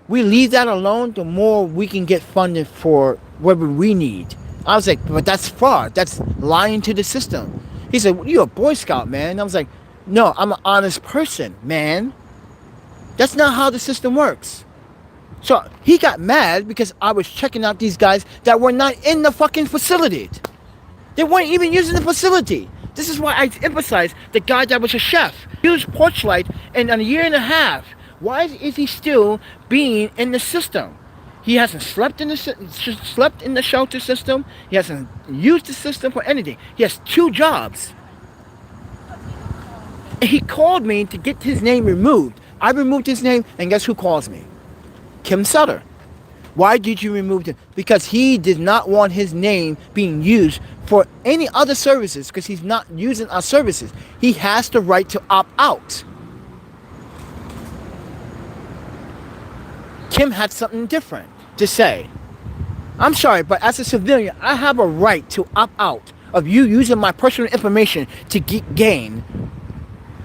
we leave that alone, the more we can get funded for whatever we need. I was like, but that's fraud. That's lying to the system. He said, well, you're a Boy Scout, man. I was like, no, I'm an honest person, man. That's not how the system works. So he got mad because I was checking out these guys that were not in the fucking facility. They weren't even using the facility. This is why I emphasize the guy that was a chef. He was Portrait in a year and a half. Why is he still being in the system? He hasn't slept in the shelter system. He hasn't used the system for anything. He has 2 jobs. And he called me to get his name removed. I removed his name, and guess who calls me? Kim Sutter. Why did you remove him? Because he did not want his name being used for any other services, because he's not using our services. He has the right to opt out. Kim had something different to say. I'm sorry, but as a civilian, I have a right to opt out of you using my personal information to gain.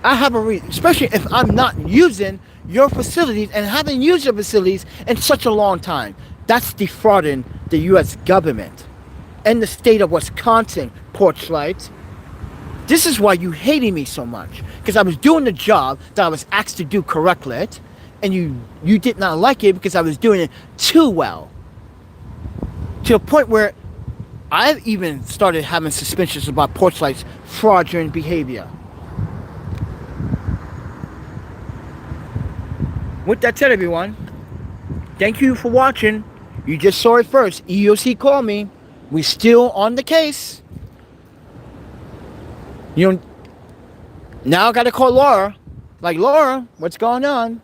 I have a reason, especially if I'm not using your facilities and haven't used your facilities in such a long time. That's defrauding the U.S. government and the state of Wisconsin, Portrait. This is why you hated me so much, because I was doing the job that I was asked to do correctly, and you did not like it because I was doing it too well. To a point where I've even started having suspicions about Portrait's fraudulent behavior. With that said, everyone, thank you for watching. You just saw it first. EEOC called me. We're still on the case. You know, now I gotta call Laura. Like, Laura, what's going on?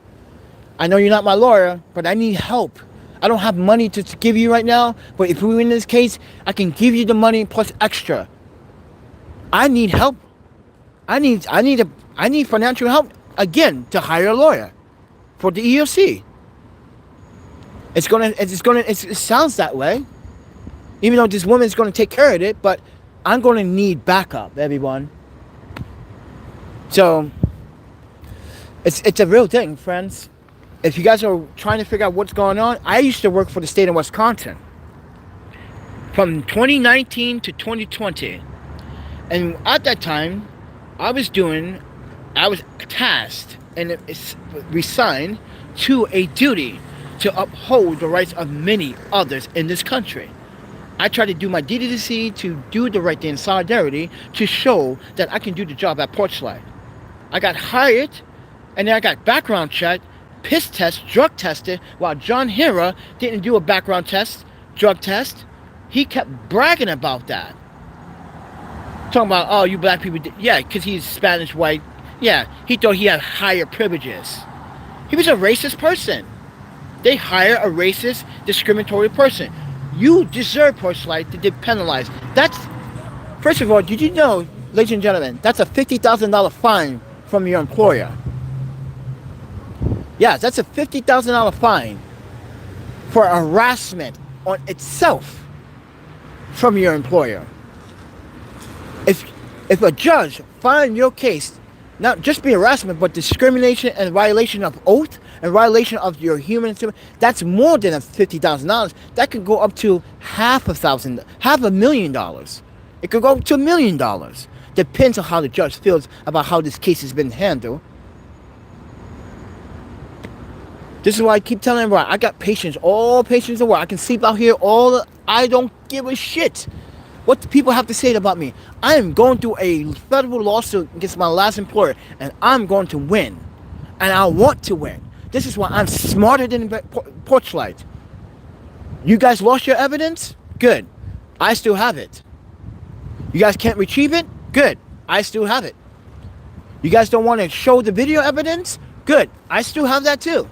I know you're not my lawyer, but I need help. I don't have money to give you right now, but if we win this case, I can give you the money plus extra. I need help. I need financial help again to hire a lawyer for the EEOC. It sounds that way. Even though this woman's gonna take care of it, but I'm gonna need backup, everyone. So it's a real thing, friends. If you guys are trying to figure out what's going on, I used to work for the state of Wisconsin from 2019 to 2020. And at that time, I was tasked and resigned to a duty to uphold the rights of many others in this country. I tried to do my DDC to do the right thing in solidarity to show that I can do the job at Porchlight. I got hired, and then I got background checked, piss test, drug tested, while John Hera didn't do a background test, drug test. He kept bragging about that. Talking about, oh, you black people, yeah, because he's Spanish, white. Yeah, he thought he had higher privileges. He was a racist person. They hire a racist, discriminatory person. You deserve Porchlight to get penalized. That's, first of all, did you know, ladies and gentlemen, that's a $50,000 fine from your employer. Yeah, that's a $50,000 fine for harassment on itself from your employer. If a judge finds your case not just be harassment, but discrimination and violation of oath and violation of your human, that's more than $50,000. That could go up to $500,000. It could go up to $1 million. Depends on how the judge feels about how this case has been handled. This is why I keep telling everyone, I got patience, all patience in the world. I can sleep out here I don't give a shit what the people have to say about me. I am going through a federal lawsuit against my last employer, and I'm going to win. And I want to win. This is why I'm smarter than Porchlight. You guys lost your evidence? Good. I still have it. You guys can't retrieve it? Good. I still have it. You guys don't want to show the video evidence? Good. I still have that too.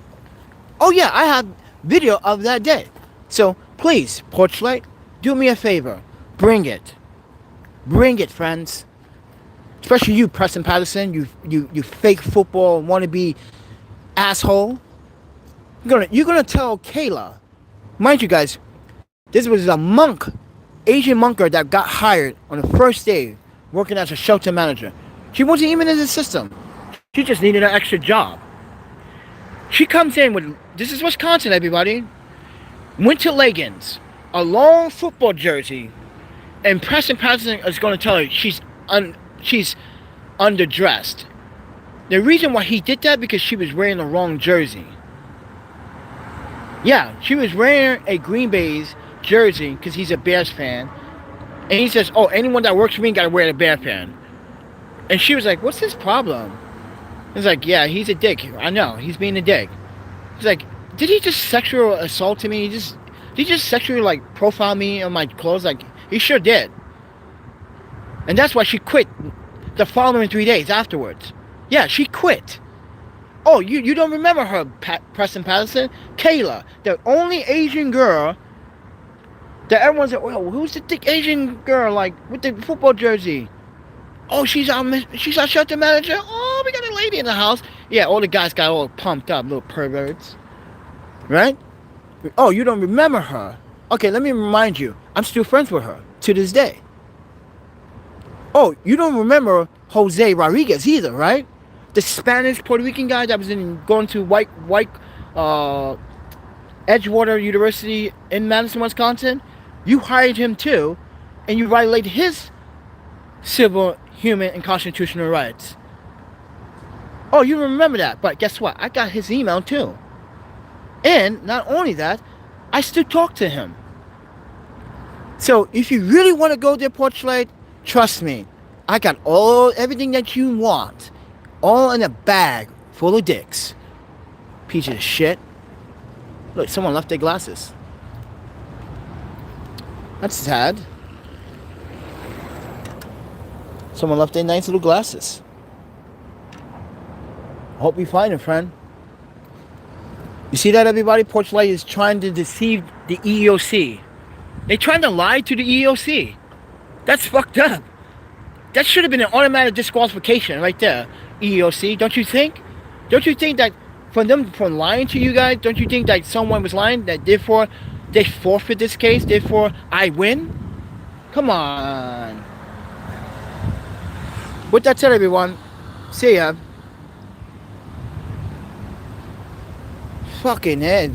Oh yeah, I have video of that day. So please, Porchlight, do me a favor. Bring it. Bring it, friends. Especially you, Preston Patterson, you fake football wannabe asshole. You're gonna tell Kayla. Mind you guys, this was a monk, Asian monker that got hired on the first day working as a shelter manager. She wasn't even in the system. She just needed an extra job. She comes in with, this is Wisconsin, everybody, winter leggings, a long football jersey, and Preston Patterson is going to tell her she's underdressed. The reason why he did that because she was wearing the wrong jersey. Yeah, she was wearing a Green Bay's jersey because he's a Bears fan. And he says, oh, anyone that works for me got to wear the Bear fan. And she was like, what's his problem? He's like, yeah, he's a dick. I know, he's being a dick. He's like, did he just sexual assault me? Did he just sexually like profile me on my clothes? Like, he sure did. And that's why she quit the following 3 days afterwards. Yeah, she quit. Oh, you don't remember her, Preston Patterson? Kayla, the only Asian girl that everyone's like, well, who's the thick Asian girl, like, with the football jersey? Oh, she's our shelter manager? Oh, we got a lady in the house. Yeah, all the guys got all pumped up, little perverts. Right? Oh, you don't remember her? Okay, let me remind you. I'm still friends with her to this day. Oh, you don't remember Jose Rodriguez either, right? The Spanish Puerto Rican guy that was going to Edgewater University in Madison, Wisconsin. You hired him too, and you violated his civil, human, and constitutional rights. Oh, you remember that? But guess what? I got his email too. And not only that, I still talk to him. So if you really want to go there, Porchlight, trust me, I got everything that you want, all in a bag full of dicks. Piece of shit. Look, someone left their glasses. That's sad. Someone left their nice little glasses. I hope you find it, friend. You see that, everybody? Porchlight is trying to deceive the EEOC. They're trying to lie to the EEOC. That's fucked up. That should have been an automatic disqualification right there, EEOC. Don't you think? Don't you think that from them from lying to you guys, don't you think that someone was lying, that therefore they forfeit this case, therefore I win? Come on. With that said, everyone, see ya. Fucking head.